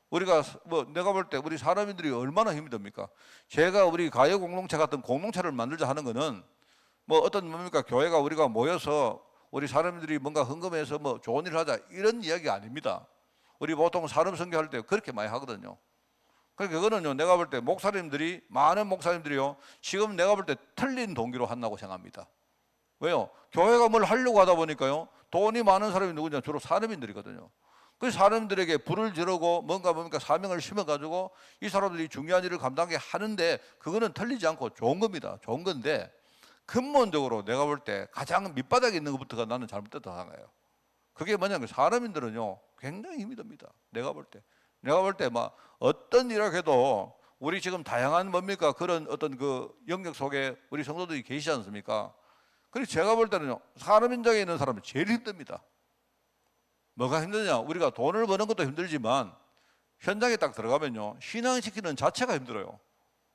우리가 뭐 내가 볼 때 우리 사람인들이 얼마나 힘이 듭니까? 제가 우리 가요 공동체 같은 공동체를 만들자 하는 거는 뭐 어떤 뭡니까? 교회가 우리가 모여서 우리 사람들이 뭔가 헌금해서 뭐 좋은 일을 하자 이런 이야기가 아닙니다. 우리 보통 사람 선교할 때 그렇게 많이 하거든요. 그러니까 그거는요, 내가 볼 때 많은 목사님들이요, 지금 내가 볼 때 틀린 동기로 한다고 생각합니다. 왜요? 교회가 뭘 하려고 하다 보니까요, 돈이 많은 사람이 누구냐? 주로 사람인들이거든요. 그 사람들에게 불을 지르고 뭔가 사명을 심어가지고 이 사람들이 중요한 일을 감당하게 하는데, 그거는 틀리지 않고 좋은 겁니다. 좋은 건데 근본적으로 내가 볼 때 가장 밑바닥에 있는 것부터가 나는 잘못됐다고 생각해요. 그게 뭐냐면 사람인들은요 굉장히 힘이 듭니다. 내가 볼 때 막 어떤 일을 해도 우리 지금 다양한 뭡니까 그런 어떤 그 영역 속에 우리 성도들이 계시지 않습니까? 그래서 제가 볼 때는요, 사람 인장에 있는 사람은 제일 힘듭니다. 뭐가 힘드냐? 우리가 돈을 버는 것도 힘들지만 현장에 딱 들어가면요, 신앙시키는 자체가 힘들어요.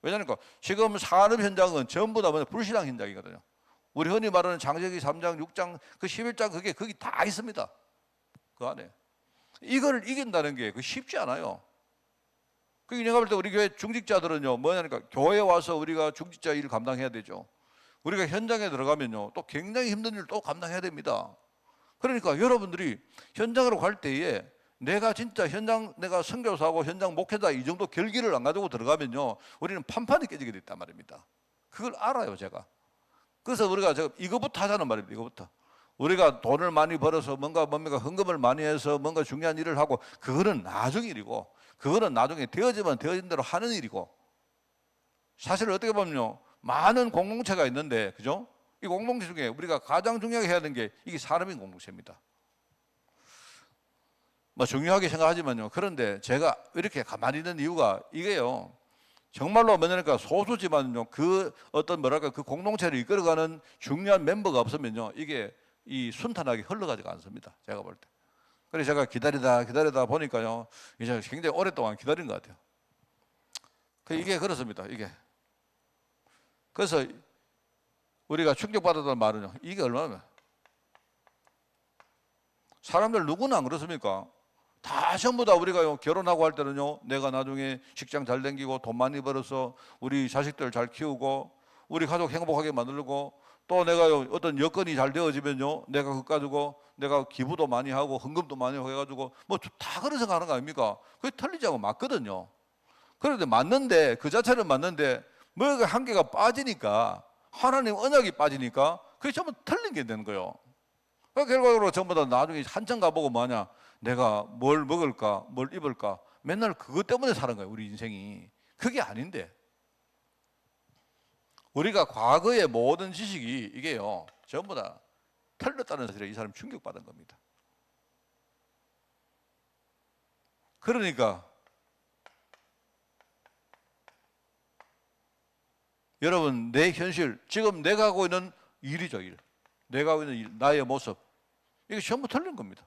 왜냐니까 지금 산업 현장은 전부 다 불신앙 현장이거든요. 우리 흔히 말하는 창세기 3장, 6장, 그 11장 그게 거기 다 있습니다. 그 안에. 이걸 이긴다는 게 쉽지 않아요. 그 내가 볼 때 우리 교회 중직자들은요, 뭐냐니까 교회에 와서 우리가 중직자 일을 감당해야 되죠. 우리가 현장에 들어가면요, 또 굉장히 힘든 일을 또 감당해야 됩니다. 그러니까 여러분들이 현장으로 갈 때에 내가 진짜 내가 선교사하고 현장 목회자 이 정도 결기를 안 가지고 들어가면요, 우리는 판판이 깨지게 됐단 말입니다. 그걸 알아요, 제가. 그래서 우리가 이거부터 하자는 말입니다. 이거부터. 우리가 돈을 많이 벌어서 뭔가 헌금을 많이 해서 뭔가 중요한 일을 하고 그거는 나중 일이고, 그거는 나중에 되어지면 되어진 대로 하는 일이고, 사실 어떻게 보면요, 많은 공동체가 있는데, 그죠? 이 공동체 중에 우리가 가장 중요하게 해야 되는 게 이게 사람인 공동체입니다. 뭐 중요하게 생각하지만요, 그런데 제가 이렇게 가만히 있는 이유가 이게요, 정말로 뭐냐니까 소수지만요, 그 어떤 그 공동체를 이끌어가는 중요한 멤버가 없으면요, 이게 이 순탄하게 흘러가지가 않습니다. 제가 볼 때. 그래서 제가 기다리다 보니까요, 이제 굉장히 오랫동안 기다린 것 같아요. 이게 그렇습니다. 이게. 그래서 우리가 충격받았다는 말은요, 이게 얼마나 사람들 누구나 안 그렇습니까? 다 전부 다 우리가 결혼하고 할 때는요, 내가 나중에 직장 잘 다니고 돈 많이 벌어서 우리 자식들 잘 키우고 우리 가족 행복하게 만들고, 또 내가 어떤 여건이 잘 되어지면요, 내가 그거 가지고 내가 기부도 많이 하고 헌금도 많이 해가지고 뭐 다 그런 생각하는 거 아닙니까? 그게 틀리지 않고 맞거든요. 그런데 맞는데, 그 자체는 맞는데 뭐가 한계가 빠지니까, 하나님 언약이 빠지니까 그게 전부 틀린 게 되는 거예요. 그러니까 결과적으로 전부 다 나중에 한참 가보고 뭐냐, 내가 뭘 먹을까, 뭘 입을까, 맨날 그것 때문에 사는 거예요, 우리 인생이. 그게 아닌데, 우리가 과거의 모든 지식이 이게요, 전부 다 틀렸다는 사실에 이 사람이 충격받은 겁니다. 그러니까 여러분, 내 현실, 지금 내가 하고 있는 일이죠, 일. 내가 하고 있는 일, 나의 모습, 이게 전부 틀린 겁니다.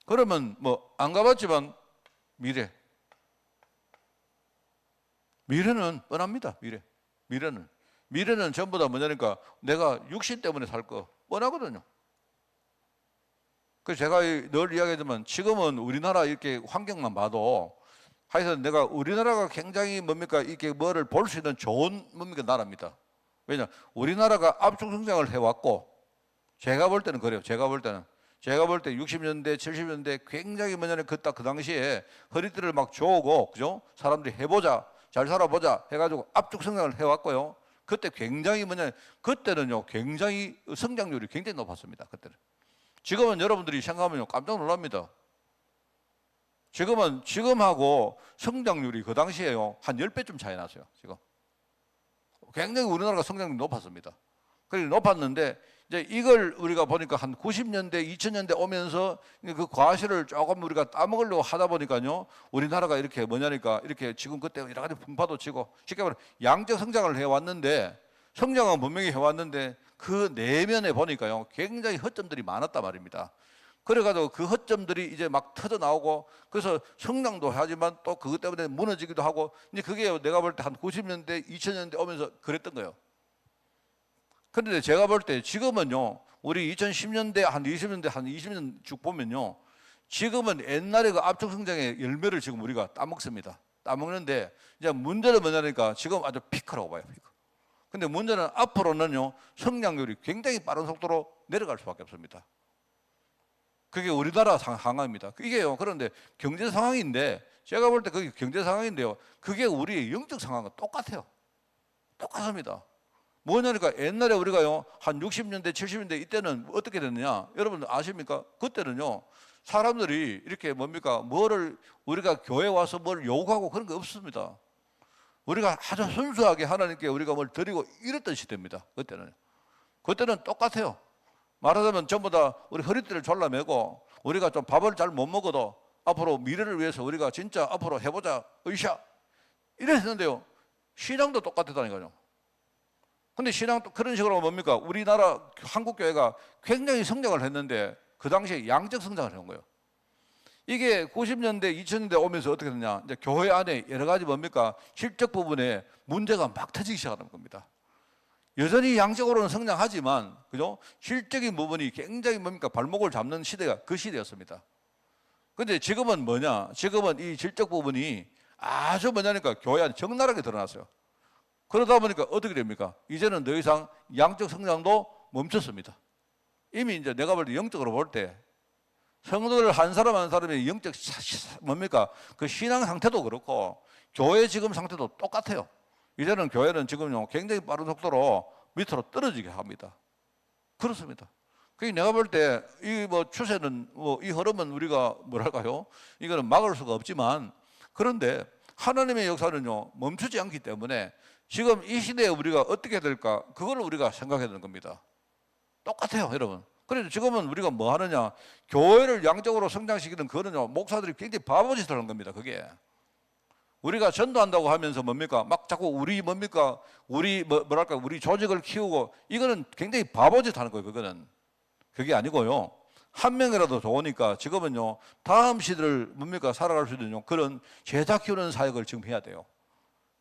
그러면 뭐 안 가봤지만 미래. 미래는 뻔합니다. 미래는 전부 다 뭐냐니까 내가 육신 때문에 살 거 뻔하거든요. 그래서 제가 늘 이야기하지만 지금은 우리나라 이렇게 환경만 봐도 하여튼 내가 우리나라가 굉장히 뭡니까 이렇게 뭐를 볼 수 있는 좋은 뭡니까 나라입니다. 왜냐 우리나라가 압축 성장을 해왔고 제가 볼 때는 그래요. 제가 볼 때 60년대 70년대 굉장히 뭐냐면 그 당시에 허리띠를 막 조고 그죠? 사람들이 해보자 잘 살아보자 해가지고 압축 성장을 해왔고요. 그때 굉장히 그때는요 굉장히 성장률이 굉장히 높았습니다. 그때는. 지금은 여러분들이 생각하면 깜짝 놀랍니다. 지금하고 성장률이 그 당시에요 한 10배쯤 차이 났어요. 지금 굉장히 우리나라가 성장률이 높았습니다. 그래서 높았는데 이제 이걸 우리가 보니까 한 90년대 2000년대 오면서 그 과실을 조금 우리가 따먹으려고 하다 보니까요 우리나라가 이렇게 뭐냐니까 이렇게 지금 그때 여러 가지 풍파도 치고 쉽게 말하면 양적 성장을 해왔는데 성장은 분명히 해왔는데 그 내면에 보니까요 굉장히 허점들이 많았단 말입니다. 그래가지고 그 허점들이 이제 막 터져 나오고 그래서 성장도 하지만 또 그것 때문에 무너지기도 하고 이제 그게 내가 볼 때 한 90년대 2000년대 오면서 그랬던 거예요. 그런데 제가 볼 때 지금은요 우리 2010년대 한 20년 쭉 보면요 지금은 옛날에 그 압축 성장의 열매를 지금 우리가 따먹습니다. 따먹는데 이제 문제는 뭐냐니까 지금 아주 피크라고 봐요. 피크. 근데 문제는 앞으로는요 성장률이 굉장히 빠른 속도로 내려갈 수밖에 없습니다. 그게 우리나라 상황입니다. 이게요 그런데 경제 상황인데 제가 볼 때 그게 경제 상황인데요 그게 우리의 영적 상황과 똑같아요. 똑같습니다. 뭐냐니까 옛날에 우리가요 한 60년대 70년대 이때는 어떻게 됐느냐 여러분 아십니까? 그때는요 사람들이 이렇게 뭡니까 뭐를 우리가 교회 와서 뭘 요구하고 그런 거 없습니다. 우리가 아주 순수하게 하나님께 우리가 뭘 드리고 이랬던 시대입니다. 그때는 똑같아요. 말하자면 전부 다 우리 허리띠를 졸라매고 우리가 좀 밥을 잘 못 먹어도 앞으로 미래를 위해서 우리가 진짜 앞으로 해보자 으쌰 이랬는데요 신앙도 똑같았다니까요. 근데 신앙도 그런 식으로 뭡니까 우리나라 한국 교회가 굉장히 성장을 했는데 그 당시에 양적 성장을 한 거예요. 이게 90년대 2000년대 오면서 어떻게 됐냐 이제 교회 안에 여러 가지 뭡니까 실적 부분에 문제가 막 터지기 시작하는 겁니다. 여전히 양적으로는 성장하지만 그죠 실적인 부분이 굉장히 뭡니까 발목을 잡는 시대가 그 시대였습니다. 근데 지금은 뭐냐 지금은 이 실적 부분이 아주 뭐냐니까 교회 안에 적나라하게 드러났어요. 그러다 보니까 어떻게 됩니까? 이제는 더 이상 양적 성장도 멈췄습니다. 이미 이제 내가 볼 때 영적으로 볼 때 성도들 한 사람 한 사람의 영적 뭡니까? 그 신앙 상태도 그렇고 교회 지금 상태도 똑같아요. 이제는 교회는 지금요 굉장히 빠른 속도로 밑으로 떨어지게 합니다. 그렇습니다. 그게 내가 볼 때 이 뭐 추세는 이 흐름은 우리가 뭐랄까요? 이거는 막을 수가 없지만 그런데 하나님의 역사는요 멈추지 않기 때문에 지금 이 시대에 우리가 어떻게 될까 그걸 우리가 생각해야 되는 겁니다. 똑같아요 여러분. 그래서 지금은 우리가 뭐 하느냐 교회를 양적으로 성장시키는 그거는요 목사들이 굉장히 바보짓을 하는 겁니다. 그게 우리가 전도한다고 하면서 뭡니까 막 자꾸 우리 뭡니까 우리 뭐랄까 우리 조직을 키우고 이거는 굉장히 바보짓 하는 거예요. 그게 아니고요 한 명이라도 좋으니까 지금은요 다음 시대를 뭡니까 살아갈 수 있는 그런 제자 키우는 사역을 지금 해야 돼요.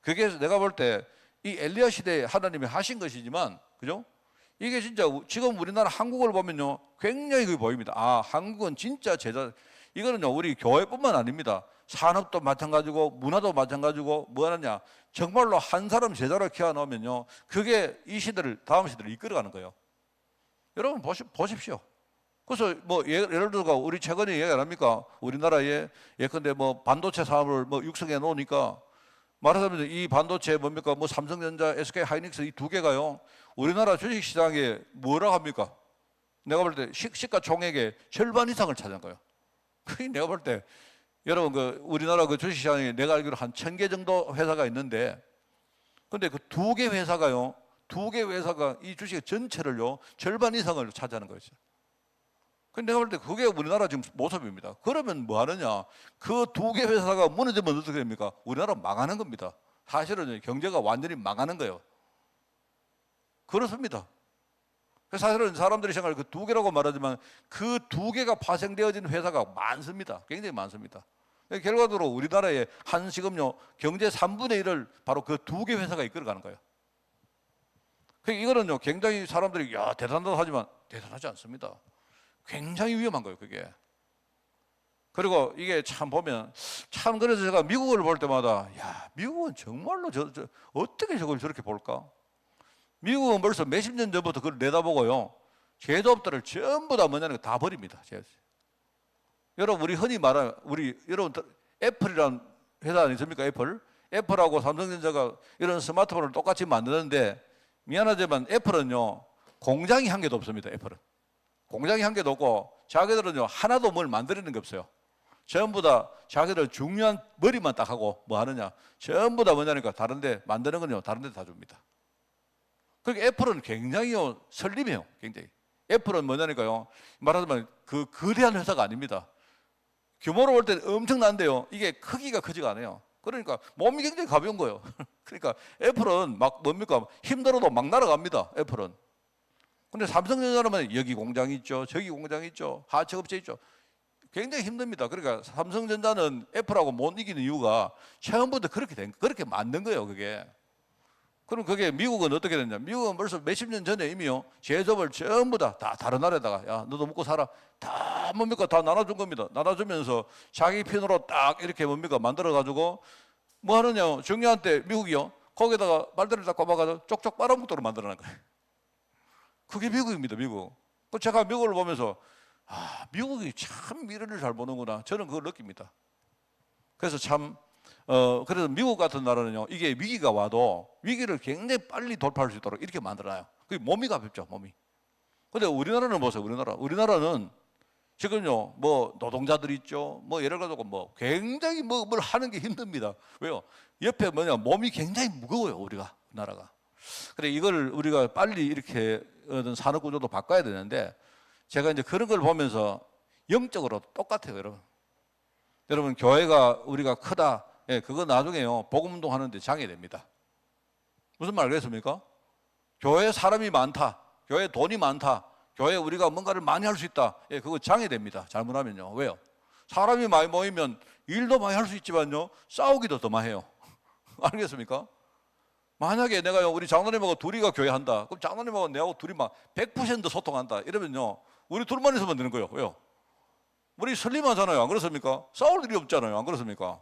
그게 내가 볼 때 이 엘리야 시대에 하나님이 하신 것이지만 그죠? 이게 진짜 지금 우리나라 한국을 보면요 굉장히 그게 보입니다. 아 한국은 진짜 제자 이거는요 우리 교회뿐만 아닙니다. 산업도 마찬가지고 문화도 마찬가지고 뭐 하느냐 정말로 한 사람 제자를 키워놓으면요 그게 이 시대를 다음 시대를 이끌어가는 거예요. 여러분 보십시오. 그래서 뭐 예를 들어 우리 최근에 얘기 안 합니까? 우리나라에 예컨대 뭐 반도체 사업을 뭐 육성해 놓으니까 말하자면 이 반도체 뭡니까 뭐 삼성전자, SK 하이닉스 이 두 개가요 우리나라 주식시장에 뭐라고 합니까? 내가 볼 때 시가총액의 절반 이상을 차지한 거예요. 그게 내가 볼 때 여러분 그 우리나라 그 주식시장에 내가 알기로 한 1000개 정도 회사가 있는데 근데 그 두 개 회사가요 두 개 회사가 이 주식 전체를요 절반 이상을 차지하는 거죠. 근데 내가 볼 때 그게 우리나라 지금 모습입니다. 그러면 뭐 하느냐? 그 두 개 회사가 무너지면 어떻게 됩니까? 우리나라 망하는 겁니다. 사실은 경제가 완전히 망하는 거예요. 그렇습니다. 사실은 사람들이 생각할 그 두 개라고 말하지만 그 두 개가 파생되어진 회사가 많습니다. 굉장히 많습니다. 결과적으로 우리나라의 한 지금요 경제 3분의 1을 바로 그 두 개 회사가 이끌어가는 거예요. 이거는요 굉장히 사람들이 야 대단하다 하지만 대단하지 않습니다. 굉장히 위험한 거예요 그게. 그리고 이게 참 보면 참 그래서 제가 미국을 볼 때마다 야 미국은 정말로 어떻게 저걸 저렇게 볼까? 미국은 벌써 몇십 년 전부터 그걸 내다보고요 제조업들을 전부 다 뭐냐면 다 버립니다. 여러분 우리 흔히 말하는 여러분 애플이라는 회사 아니십니까? 애플하고 삼성전자가 이런 스마트폰을 똑같이 만드는데 미안하지만 애플은요 공장이 한 개도 없습니다. 애플은 공장이 한 개도 없고 자기들은요 하나도 뭘 만들어내는 게 없어요. 전부 다 자기들 중요한 머리만 딱 하고 뭐 하느냐 전부 다 뭐냐니까 다른데 만드는 건요 다른데 다 줍니다. 그러니까 애플은 굉장히요 설림해요. 굉장히 애플은 뭐냐니까요 말하자면 그 거대한 회사가 아닙니다. 규모로 볼 때는 엄청난데요 이게 크기가 크지가 않아요. 그러니까 몸이 굉장히 가벼운 거예요. 그러니까 애플은 막 뭡니까 힘들어도 막 날아갑니다. 애플은. 근데 삼성전자는 여기 공장 있죠 저기 공장 있죠 하청업체 있죠. 굉장히 힘듭니다. 그러니까 삼성전자는 애플하고 못 이기는 이유가 처음부터 그렇게 만든 거예요 그게. 그럼 그게 미국은 어떻게 됐냐? 미국은 벌써 몇십 년 전에 이미요 제조업을 전부 다 다른 나라에다가 야 너도 먹고 살아 다 뭡니까 다 나눠준 겁니다. 나눠주면서 자기 편으로 딱 이렇게 뭡니까 만들어 가지고 뭐 하느냐 중요한 때 미국이요 거기다가 말대를 딱 꼽아가지고 쪽쪽 빨아먹도록 만들어낸 거예요. 그게 미국입니다. 미국. 제가 미국을 보면서 아 미국이 참 미래를 잘 보는구나 저는 그걸 느낍니다. 그래서 참 그래서 미국 같은 나라는요 이게 위기가 와도 위기를 굉장히 빨리 돌파할 수 있도록 이렇게 만들어놔요. 그게 몸이 가볍죠 몸이. 근데 우리나라는 보세요. 우리나라는 지금요 뭐 노동자들 있죠 뭐 예를 들어서 뭐 굉장히 뭘 하는 게 힘듭니다. 왜요? 옆에 몸이 굉장히 무거워요 우리가 나라가. 그래 이걸 우리가 빨리 이렇게 어떤 산업 구조도 바꿔야 되는데 제가 이제 그런 걸 보면서 영적으로 똑같아요 여러분. 여러분 교회가 우리가 크다 예, 그거 나중에요 복음 운동 하는데 장애됩니다. 무슨 말 그랬습니까? 교회 사람이 많다 교회 돈이 많다 교회 우리가 뭔가를 많이 할 수 있다 예, 그거 장애됩니다. 잘못하면요. 왜요? 사람이 많이 모이면 일도 많이 할 수 있지만요 싸우기도 더 많이 해요. 알겠습니까? 만약에 내가요 우리 장로님하고 둘이가 교회 한다 그럼 장로님하고 내하고 둘이 막 100% 소통한다 이러면요 우리 둘만 있으면 되는 거예요. 왜요? 우리 설림하잖아요. 안 그렇습니까? 싸울 일이 없잖아요. 안 그렇습니까?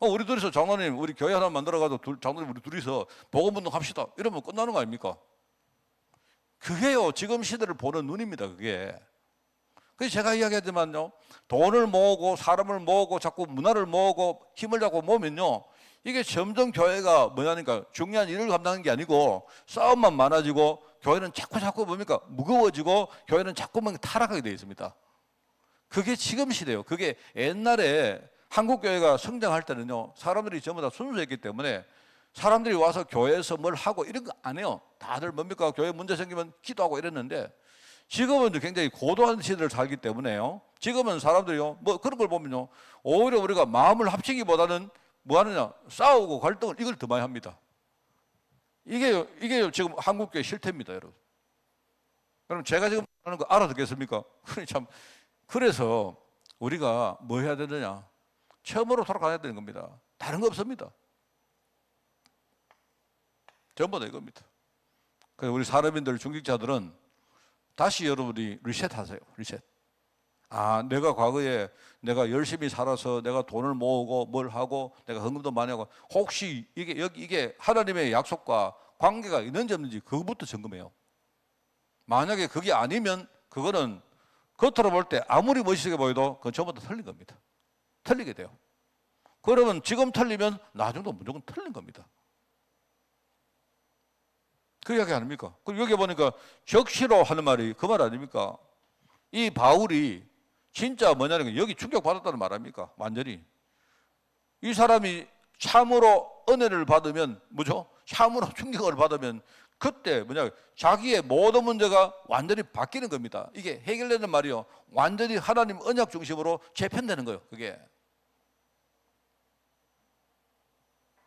우리 둘이서 장로님 우리 교회 하나 만들어가지고 장로님 우리 둘이서 복음운동 합시다 이러면 끝나는 거 아닙니까? 그게요 지금 시대를 보는 눈입니다. 그게. 그래서 제가 이야기하지만요 돈을 모으고 사람을 모으고 자꾸 문화를 모으고 힘을 자꾸 모으면요 이게 점점 교회가 뭐냐니까 중요한 일을 감당하는 게 아니고 싸움만 많아지고 교회는 자꾸 뭡니까 무거워지고 교회는 자꾸만 타락하게 되어 있습니다. 그게 지금 시대예요. 그게 옛날에 한국 교회가 성장할 때는요 사람들이 전부 다 순수했기 때문에 사람들이 와서 교회에서 뭘 하고 이런 거 안 해요. 다들 뭡니까 교회 문제 생기면 기도하고 이랬는데 지금은 굉장히 고도한 시대를 살기 때문에요 지금은 사람들이요 뭐 그런 걸 보면요 오히려 우리가 마음을 합치기보다는 뭐 하느냐 싸우고 갈등을 이걸 더 많이 합니다. 이게 지금 한국교회 실태입니다. 여러분 그럼 제가 지금 하는 거 알아듣겠습니까? 그래서 우리가 뭐 해야 되느냐 처음으로 돌아가야 되는 겁니다. 다른 거 없습니다. 전부 다 이겁니다. 그래서 우리 산업인들 중직자들은 다시 여러분이 리셋하세요. 리셋. 아, 내가 과거에 내가 열심히 살아서 내가 돈을 모으고 뭘 하고 내가 헌금도 많이 하고 혹시 이게 하나님의 약속과 관계가 있는지 없는지 그것부터 점검해요. 만약에 그게 아니면 그거는 겉으로 볼 때 아무리 멋있게 보여도 그건 전부 다 틀린 겁니다. 틀리게 돼요. 그러면 지금 틀리면 나중에도 무조건 틀린 겁니다. 그 이야기 아닙니까? 그리고 여기 보니까 적시로 하는 말이 그 말 아닙니까? 이 바울이 진짜 뭐냐면 여기 충격받았다는 말 아닙니까? 완전히. 이 사람이 참으로 은혜를 받으면 뭐죠? 참으로 충격을 받으면 그때 자기의 모든 문제가 완전히 바뀌는 겁니다. 이게 해결되는 말이요. 완전히 하나님 언약 중심으로 재편되는 거예요. 그게.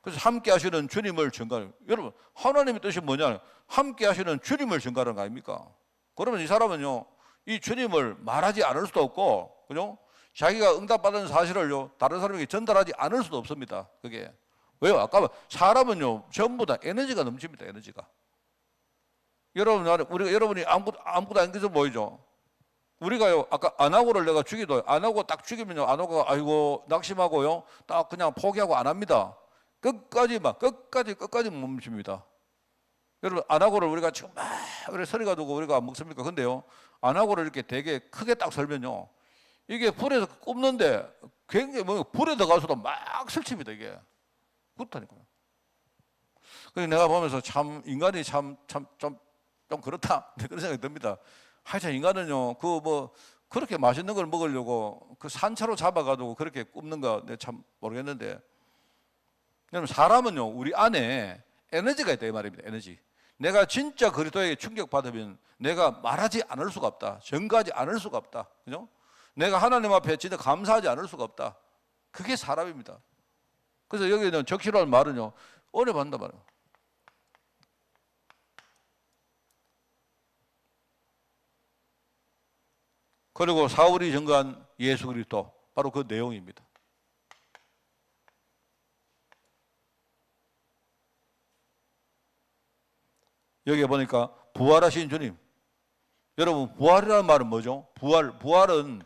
그래서 함께 하시는 주님을 증가하는. 여러분 하나님의 뜻이 뭐냐? 함께 하시는 주님을 증가하는 거 아닙니까? 그러면 이 사람은요 이 주님을 말하지 않을 수도 없고 그죠? 자기가 응답받은 사실을요 다른 사람에게 전달하지 않을 수도 없습니다. 그게 왜요? 아까 사람은요 전부 다 에너지가 넘칩니다. 에너지가. 여러분이 아무것도 안 계셔 보이죠? 우리가요 아까 안하고를 내가 죽이도 안하고 딱 죽이면요 안하고가 아이고 낙심하고요 딱 그냥 포기하고 안 합니다. 끝까지 못 멈춥니다. 여러분 안하고를 우리가 지금 막 우리 서리가 두고 우리가 안 먹습니까? 근데요 안하고를 이렇게 되게 크게 딱 설면요 이게 불에서 굽는데 굉장히 불에 들어가서도 막 설칩니다. 이게 그렇다니까요. 그래서 내가 보면서 참 인간이 좀 그렇다 그런 생각이 듭니다. 하여튼 인간은요 그렇게 맛있는 걸 먹으려고 그 산채로 잡아가지고 그렇게 굽는가 내가 참 모르겠는데, 여러분 사람은요 우리 안에 에너지가 있다 이 말입니다. 에너지. 내가 진짜 그리스도에게 충격받으면 내가 말하지 않을 수가 없다. 전가하지 않을 수가 없다. 그죠? 내가 하나님 앞에 진짜 감사하지 않을 수가 없다. 그게 사람입니다. 그래서 여기는 적시라는 말은요 오래 받는다 말이에요. 그리고 사울이 전가한 예수 그리스도 바로 그 내용입니다. 여기에 보니까 부활하신 주님. 여러분 부활이라는 말은 뭐죠? 부활은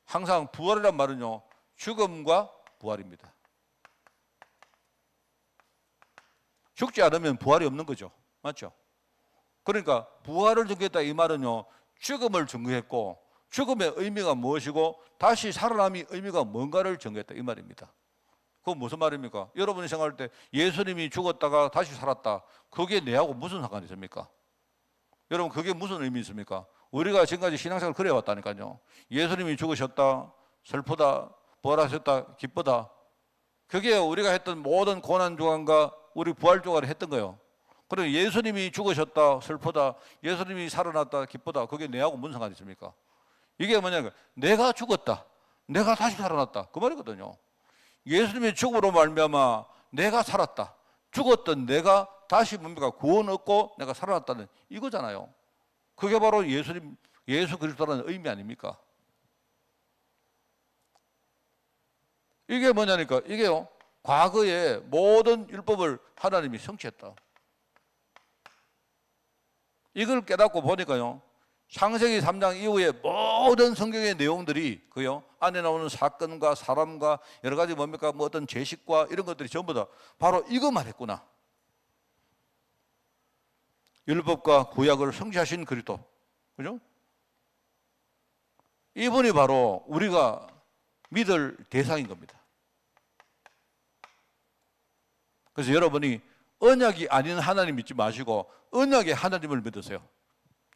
항상 부활이라는 말은요 죽음과 부활입니다. 죽지 않으면 부활이 없는 거죠. 맞죠? 그러니까 부활을 증거했다 이 말은요 죽음을 증거했고 죽음의 의미가 무엇이고 다시 살아남이 의미가 뭔가를 증거했다 이 말입니다. 그건 무슨 말입니까? 여러분이 생각할 때 예수님이 죽었다가 다시 살았다. 그게 내하고 무슨 상관이 있습니까? 여러분 그게 무슨 의미 있습니까? 우리가 지금까지 신앙생활을 그래 왔다니까요. 예수님이 죽으셨다, 슬프다, 부활하셨다, 기쁘다. 그게 우리가 했던 모든 고난주간과 우리 부활주간을 했던 거예요. 그리고 예수님이 죽으셨다, 슬프다, 예수님이 살아났다, 기쁘다. 그게 내하고 무슨 상관이 있습니까? 이게 뭐냐면 내가 죽었다, 내가 다시 살아났다 그 말이거든요. 예수님의 죽음으로 말미암아 내가 살았다. 죽었던 내가 다시 뭡니까? 구원 얻고 내가 살아났다는 이거잖아요. 그게 바로 예수 그리스도라는 의미 아닙니까? 이게 뭐냐니까 이게요 과거의 모든 율법을 하나님이 성취했다. 이걸 깨닫고 보니까요 창세기 3장 이후에 모든 성경의 내용들이 그요 안에 나오는 사건과 사람과 여러 가지 뭡니까 뭐 어떤 제식과 이런 것들이 전부 다 바로 이것만 했구나. 율법과 구약을 성취하신 그리스도, 그죠? 이분이 바로 우리가 믿을 대상인 겁니다. 그래서 여러분이 언약이 아닌 하나님 믿지 마시고 언약의 하나님을 믿으세요.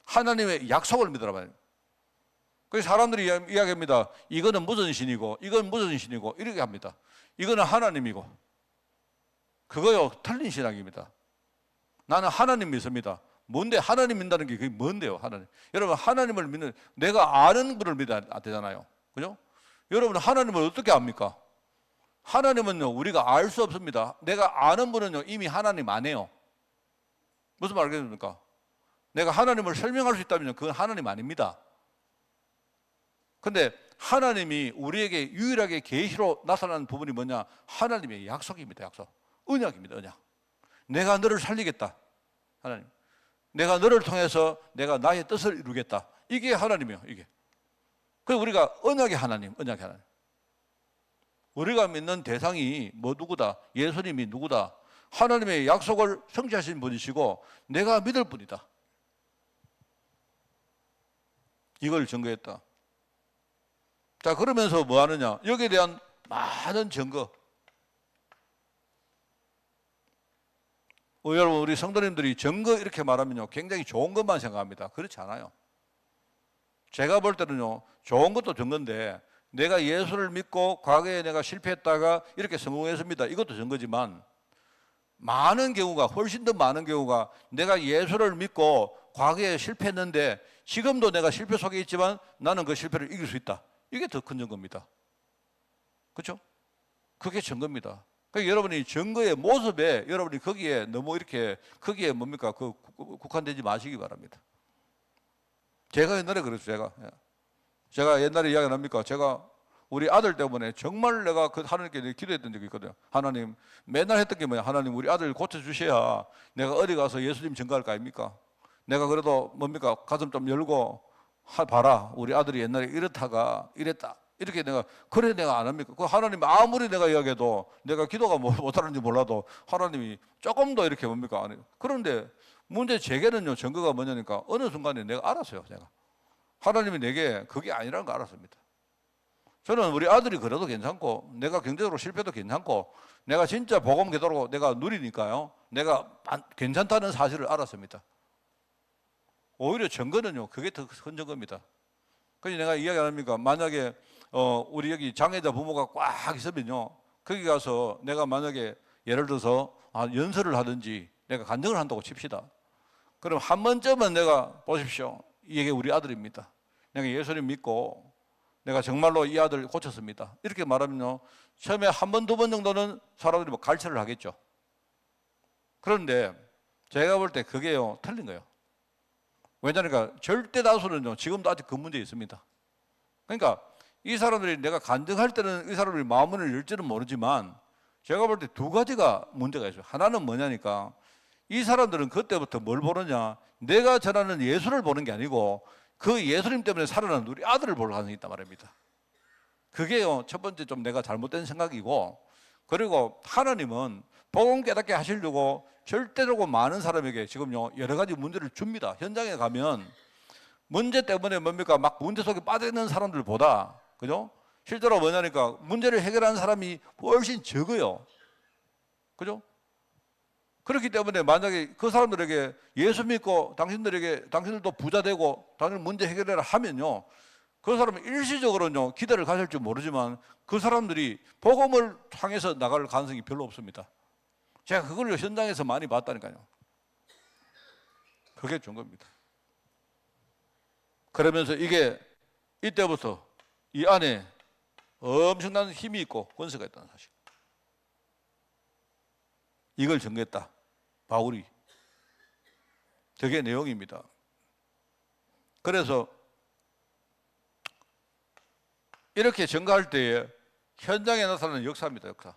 하나님의 약속을 믿으라 말이에요. 그래서 사람들이 이야기합니다. 이거는 무슨 신이고 이건 무슨 신이고 이렇게 합니다. 이거는 하나님이고 그거요 틀린 신앙입니다. 나는 하나님 믿습니다. 뭔데 하나님 믿는다는 게 그게 뭔데요? 하나님. 여러분 하나님을 믿는 내가 아는 분을 믿어야 되잖아요. 그죠? 여러분 하나님을 어떻게 압니까? 하나님은요 우리가 알 수 없습니다. 내가 아는 분은요 이미 하나님 안 해요. 무슨 말이겠습니까? 내가 하나님을 설명할 수 있다면 그건 하나님 아닙니다. 근데 하나님이 우리에게 유일하게 계시로 나타나는 부분이 뭐냐? 하나님의 약속입니다. 약속. 언약입니다. 언약. 내가 너를 살리겠다. 하나님. 내가 너를 통해서 내가 나의 뜻을 이루겠다. 이게 하나님이에요. 이게. 그래서 우리가 언약의 하나님, 언약의 하나님. 우리가 믿는 대상이 뭐 누구다? 예수님이 누구다? 하나님의 약속을 성취하신 분이시고 내가 믿을 분이다. 이걸 증거했다. 자, 그러면서 뭐 하느냐? 여기에 대한 많은 증거. 여러분, 우리 성도님들이 증거 이렇게 말하면요, 굉장히 좋은 것만 생각합니다. 그렇지 않아요. 제가 볼 때는요, 좋은 것도 증거인데, 내가 예수를 믿고 과거에 내가 실패했다가 이렇게 성공했습니다. 이것도 증거지만, 많은 경우가, 훨씬 더 많은 경우가 내가 예수를 믿고 과거에 실패했는데, 지금도 내가 실패 속에 있지만 나는 그 실패를 이길 수 있다. 이게 더 큰 증거입니다. 그렇죠? 그게 증거입니다. 그러니까 여러분이 증거의 모습에 여러분이 거기에 너무 이렇게 거기에 뭡니까 국한되지 마시기 바랍니다. 제가 옛날에 그랬어요. 제가 옛날에 이야기 납니까? 제가 우리 아들 때문에 정말 내가 그 하나님께 기도했던 적이 있거든요. 하나님, 맨날 했던 게 뭐냐? 하나님, 우리 아들 고쳐주셔야 내가 어디 가서 예수님 증거할 거 아닙니까? 내가 그래도 뭡니까? 가슴 좀 열고 봐라. 우리 아들이 옛날에 이렇다가 이랬다. 이렇게 내가, 그래 내가 안 합니까? 그 하나님 아무리 내가 이야기해도 내가 기도가 못하는지 몰라도 하나님이 조금 더 이렇게 뭡니까? 안 해요. 그런데 문제 제게는요, 증거가 뭐냐니까 어느 순간에 내가 알았어요. 제가. 하나님이 내게 그게 아니라는 거 알았습니다. 저는 우리 아들이 그래도 괜찮고 내가 경제적으로 실패도 괜찮고 내가 진짜 복음 계도로 내가 누리니까요, 내가 괜찮다는 사실을 알았습니다. 오히려 증거는요, 그게 더 큰 증거입니다. 그래서 내가 이야기 안 합니까? 만약에 우리 여기 장애자 부모가 꽉 있으면요, 거기 가서 내가 만약에 예를 들어서 연설을 하든지 내가 간증을 한다고 칩시다. 그럼 한 번쯤은 내가 보십시오, 이게 우리 아들입니다. 내가 예수님 믿고 내가 정말로 이 아들 고쳤습니다. 이렇게 말하면요, 처음에 한 번, 두 번 정도는 사람들이 뭐 갈채를 하겠죠. 그런데 제가 볼 때 그게요, 틀린 거예요. 왜냐하니까 절대 다수는요, 지금도 아직 그 문제 있습니다. 그러니까 이 사람들이 내가 간증할 때는 이 사람들이 마음을 열지는 모르지만 제가 볼 때 두 가지가 문제가 있어요. 하나는 뭐냐니까 이 사람들은 그때부터 뭘 보느냐, 내가 전하는 예수를 보는 게 아니고 그 예수님 때문에 살아난 우리 아들을 볼 가능성이 있단 말입니다. 그게요, 첫 번째 좀 내가 잘못된 생각이고, 그리고 하나님은 복음 깨닫게 하시려고 절대적으로 많은 사람에게 지금요 여러 가지 문제를 줍니다. 현장에 가면 문제 때문에 뭡니까 막 문제 속에 빠져 있는 사람들보다, 그죠? 실제로 뭐냐니까 문제를 해결하는 사람이 훨씬 적어요. 그죠? 그렇기 때문에 만약에 그 사람들에게 예수 믿고 당신들도 부자 되고 당신 문제 해결해라 하면요, 그 사람은 일시적으로는요 기대를 가질 줄 모르지만 그 사람들이 복음을 향해서 나갈 가능성이 별로 없습니다. 제가 그걸 현장에서 많이 봤다니까요. 그게 좋은 겁니다. 그러면서 이게 이때부터 이 안에 엄청난 힘이 있고 권세가 있다는 사실, 이걸 증거했다 바울이. 그게 내용입니다. 그래서 이렇게 증거할 때에 현장에 나타나는 역사입니다. 역사.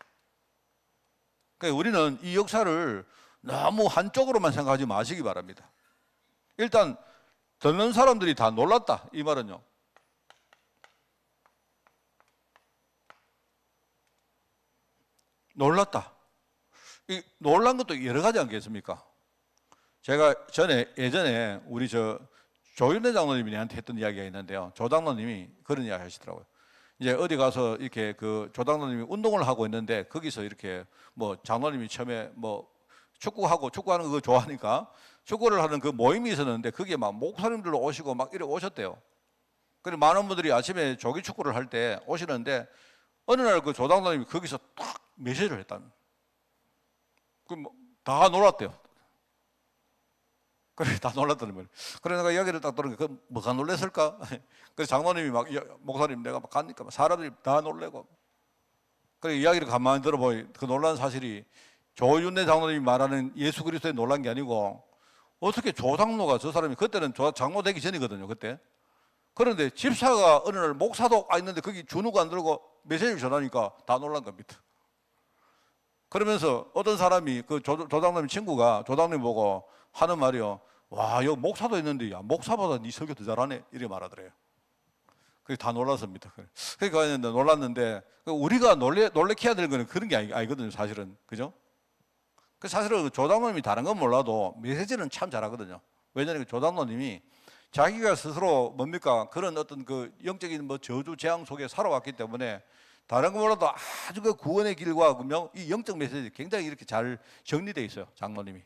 그러니까 우리는 이 역사를 너무 한쪽으로만 생각하지 마시기 바랍니다. 일단 듣는 사람들이 다 놀랐다, 이 말은요, 놀랐다. 이 놀란 것도 여러 가지 않겠습니까? 제가 예전에 우리 조윤래 장로님이 내한테 했던 이야기가 있는데요, 조 장로님이 그런 이야기 하시더라고요. 이제 어디 가서 이렇게 그 조 장로님이 운동을 하고 있는데 거기서 이렇게 뭐 장로님이 처음에 뭐 축구하는 거 좋아하니까 축구를 하는 그 모임이 있었는데 거기에 막 목사님들로 오시고 막 이래 오셨대요. 그리고 많은 분들이 아침에 조기 축구를 할 때 오시는데 어느 날 그 조 장로님이 거기서 딱 메시지를 했다는. 그 다 놀랐대요. 그래, 다 놀랐다는 거예요. 그래 내가 이야기를 딱 들은 게 그 뭐가 놀랬을까? 그래서 장로님이 막 목사님 내가 막 가니까 사람들이 다 놀래고, 그래 이야기를 가만히 들어보니 그 놀란 사실이 조윤래 장로님이 말하는 예수 그리스도에 놀란 게 아니고 어떻게 조 장로가, 저 사람이 그때는 장로 되기 전이거든요 그때. 그런데 집사가 어느 날 목사도 와 있는데 거기 준우가 안 들고 메시지를 전하니까 다 놀란 겁니다. 그러면서 어떤 사람이 그 조 장로님 친구가 조 장로님 보고 하는 말이요, 와 여기 목사도 있는데 야 목사보다 네 설교 더 잘하네, 이렇게 말하더래요. 그게 다 놀랐습니다. 그러니까 놀랐는데 우리가 놀래켜야 될 거는 그런 게 아니거든요 사실은. 그죠? 그 사실은 조 장로님이 다른 건 몰라도 메시지는 참 잘하거든요. 왜냐하면 조 장로님이 자기가 스스로 뭡니까 그런 어떤 그 영적인 뭐 저주 재앙 속에 살아왔기 때문에 다른 거 몰라도 아주 그 구원의 길과 이 영적 메시지 굉장히 이렇게 잘 정리되어 있어요 장로님이.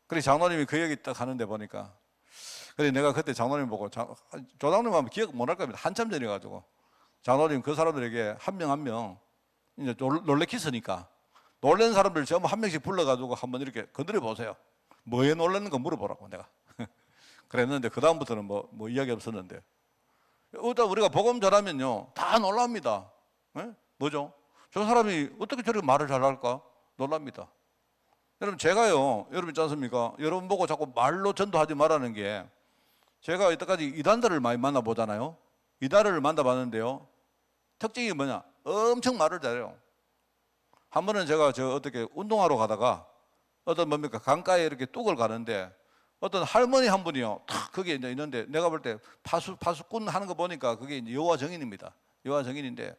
그래서 장로님이 그 얘기 딱 하는데 보니까, 그래 내가 그때 장로님 보고 조 장로님 하면 기억 못 할 겁니다. 한참 전이가지고 장로님 그 사람들에게 한 명 한 명 이제 놀래키으니까 놀란 사람들 전부 한 명씩 불러가지고 한번 이렇게 건드려 보세요. 뭐에 놀랐는 거 물어보라고 내가 그랬는데 그 다음부터는 뭐 이야기 없었는데, 일단 우리가 복음 전하면요 다 놀랍니다. 네? 뭐죠? 저 사람이 어떻게 저렇게 말을 잘할까? 놀랍니다. 여러분 제가요, 여러분 있지 않습니까? 여러분 보고 자꾸 말로 전도하지 말라는 게, 제가 이때까지 이단들을 많이 만나보잖아요. 이단을 만나봤는데요, 특징이 뭐냐? 엄청 말을 잘해요. 한 번은 제가 어떻게 운동하러 가다가 어떤 뭡니까 강가에 이렇게 뚝을 가는데 어떤 할머니 한 분이요, 탁 거기에 이제 있는데 내가 볼 때 파수꾼 하는 거 보니까 그게 이제 여호와 증인입니다. 여호와 증인인데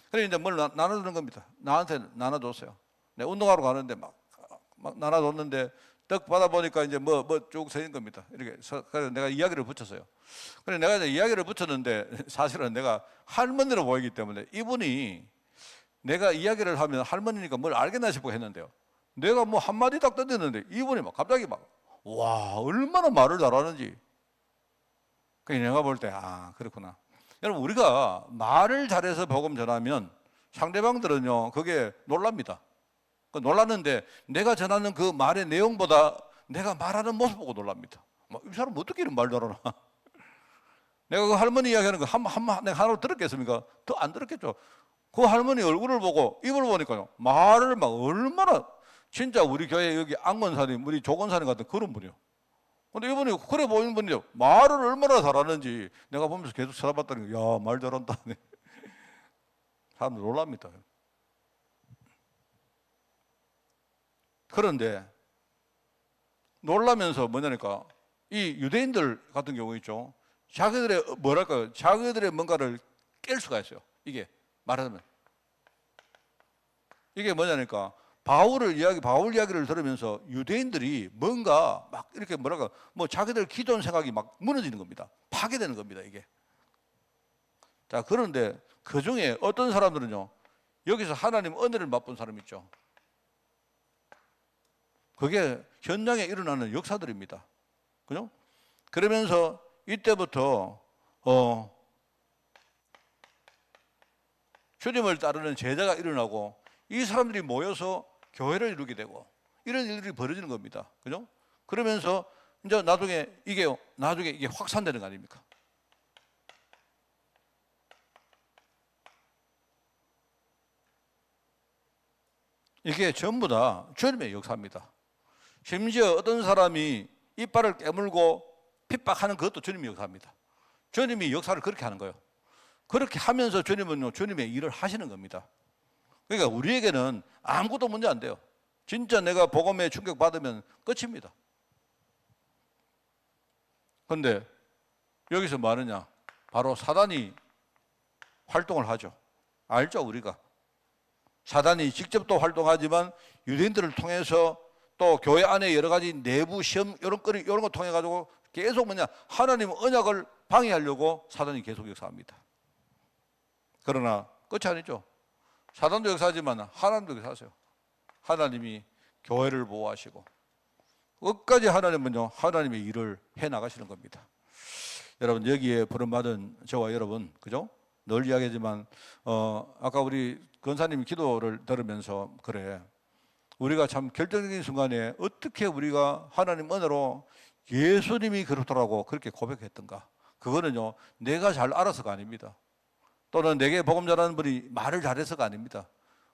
그래 이제 뭘 나눠주는 겁니다. 나한테 나눠줬어요. 내가 운동하러 가는데 막 나눠줬는데 떡 받아 보니까 이제 뭐 쭉 서인 겁니다. 이렇게 그래서 내가 이야기를 붙였어요. 그래 내가 이제 이야기를 붙였는데 사실은 내가 할머니로 보이기 때문에 이분이 내가 이야기를 하면 할머니니까 뭘 알겠나 싶고 했는데요. 내가 뭐 한마디 딱 던졌는데 이분이 막 갑자기 막 와 얼마나 말을 잘하는지. 그러니까 내가 볼 때 아 그렇구나. 여러분 우리가 말을 잘해서 복음 전하면 상대방들은요 그게 놀랍니다. 놀랐는데 내가 전하는 그 말의 내용보다 내가 말하는 모습 보고 놀랍니다. 이 사람 어떻게 이런 말 잘하나. 내가 그 할머니 이야기하는 거 내가 하나로 들었겠습니까? 더 안 들었겠죠. 그 할머니 얼굴을 보고 입을 보니까요 말을 막 얼마나 진짜 우리 교회 여기 앙원사님 우리 조건사님 같은 그런 분이요. 근데 이분이 그래 보이는 분이요 말을 얼마나 잘하는지 내가 보면서 계속 쳐다봤더니 야 말 잘한다. 사람들 놀랍니다. 그런데 놀라면서 뭐냐니까 이 유대인들 같은 경우 있죠. 자기들의 뭐랄까요 자기들의 뭔가를 깰 수가 있어요. 이게 말하자면 이게 뭐냐니까 바울 이야기를 들으면서 유대인들이 뭔가 막 이렇게 뭐랄까 뭐 자기들 기존 생각이 막 무너지는 겁니다. 파괴되는 겁니다. 이게. 자 그런데 그 중에 어떤 사람들은요 여기서 하나님 은혜를 맛본 사람 있죠. 그게 현장에 일어나는 역사들입니다. 그죠? 그러면서 이때부터 주님을 따르는 제자가 일어나고 이 사람들이 모여서 교회를 이루게 되고 이런 일들이 벌어지는 겁니다. 그죠? 그러면서 이제 나중에 이게 확산되는 거 아닙니까? 이게 전부 다 주님의 역사입니다. 심지어 어떤 사람이 이빨을 깨물고 핍박하는 그것도 주님의 역사입니다. 주님이 역사를 그렇게 하는 거예요. 그렇게 하면서 주님은요, 주님의 일을 하시는 겁니다. 그러니까 우리에게는 아무것도 문제 안 돼요. 진짜 내가 복음에 충격받으면 끝입니다. 그런데 여기서 뭐 하느냐? 바로 사단이 활동을 하죠. 알죠, 우리가. 사단이 직접 또 활동하지만 유대인들을 통해서 또 교회 안에 여러 가지 내부 시험 이런 거 통해 가지고 계속 하나님 언약을 방해하려고 사단이 계속 역사합니다. 그러나 끝이 아니죠. 사단도 역사하지만 하나님도 역사하세요. 하나님이 교회를 보호하시고 끝까지 하나님은요 하나님의 일을 해 나가시는 겁니다. 여러분 여기에 부름받은 저와 여러분 그죠? 늘 이야기하지만 아까 우리 권사님 기도를 들으면서 그래 우리가 참 결정적인 순간에 어떻게 우리가 하나님 은혜로 예수님이 그렇더라고 그렇게 고백했던가. 그거는요 내가 잘 알아서가 아닙니다. 또는 내게 복음 전하는 분이 말을 잘해서가 아닙니다.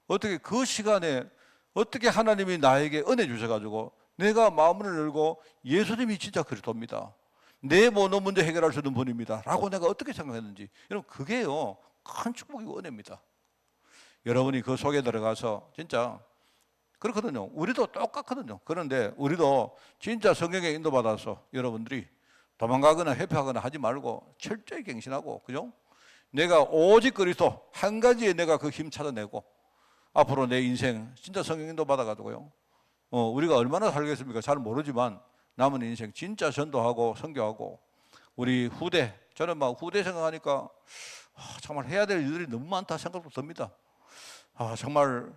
어떻게 그 시간에 어떻게 하나님이 나에게 은혜 주셔가지고 내가 마음을 열고 예수님이 진짜 그리스도입니다. 내 모든 문제 해결할 수 있는 분입니다. 라고 내가 어떻게 생각했는지 여러분 그게요 큰 축복이고 은혜입니다. 여러분이 그 속에 들어가서 진짜 그렇거든요. 우리도 똑같거든요. 그런데 우리도 진짜 성경에 인도받아서 여러분들이 도망가거나 회피하거나 하지 말고 철저히 갱신하고 그죠? 내가 오직 그리스도 한 가지에 내가 그 힘 찾아내고 앞으로 내 인생 진짜 성경 인도받아가지고요. 우리가 얼마나 살겠습니까? 잘 모르지만 남은 인생 진짜 전도하고 선교하고 우리 후대 저는 막 후대 생각하니까 정말 해야 될 일들이 너무 많다 생각도 듭니다. 정말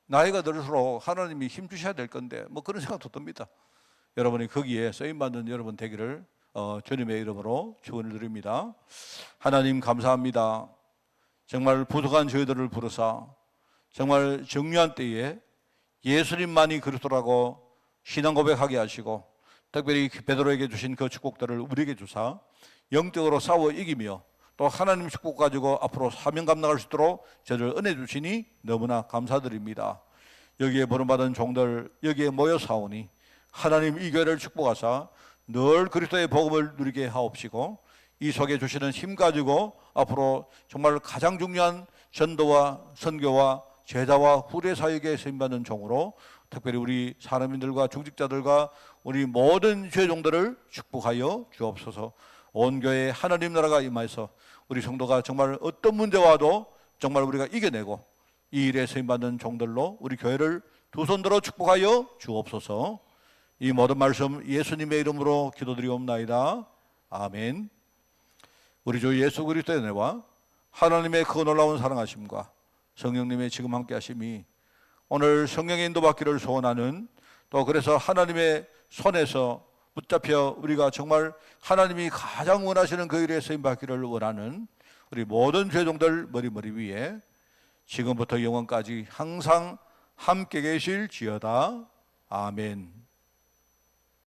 나이가 들수록 하나님이 힘 주셔야 될 건데 뭐 그런 생각도 듭니다. 여러분이 거기에 쓰임받는 여러분 되기를 주님의 이름으로 축원을 드립니다. 하나님 감사합니다. 정말 부족한 저희들을 부르사 정말 정류한 때에 예수님만이 그리스도라고 신앙 고백하게 하시고 특별히 베드로에게 주신 그 축복들을 우리에게 주사 영적으로 싸워 이기며 또 하나님 축복 가지고 앞으로 사명 감당할 수 있도록 저를 은혜 주시니 너무나 감사드립니다. 여기에 부름받은 종들 여기에 모여 사오니 하나님 이 교회를 축복하사 늘 그리스도의 복음을 누리게 하옵시고 이 속에 주시는 힘 가지고 앞으로 정말 가장 중요한 전도와 선교와 제자와 후대 사역에 쓰임받는 종으로 특별히 우리 사람인들과 중직자들과 우리 모든 죄종들을 축복하여 주옵소서. 온 교회에 하나님 나라가 임하여서 우리 성도가 정말 어떤 문제 와도 정말 우리가 이겨내고 이 일에 쓰임받는 종들로 우리 교회를 두 손 들어 축복하여 주옵소서. 이 모든 말씀 예수님의 이름으로 기도드리옵나이다. 아멘. 우리 주 예수 그리스도의 은혜와 하나님의 그 놀라운 사랑하심과 성령님의 지금 함께 하심이 오늘 성령의 인도받기를 소원하는, 또 그래서 하나님의 손에서 붙잡혀 우리가 정말 하나님이 가장 원하시는 그 일에 쓰임받기를 원하는 우리 모든 죄종들 머리 위에 지금부터 영원까지 항상 함께 계실지어다. 아멘.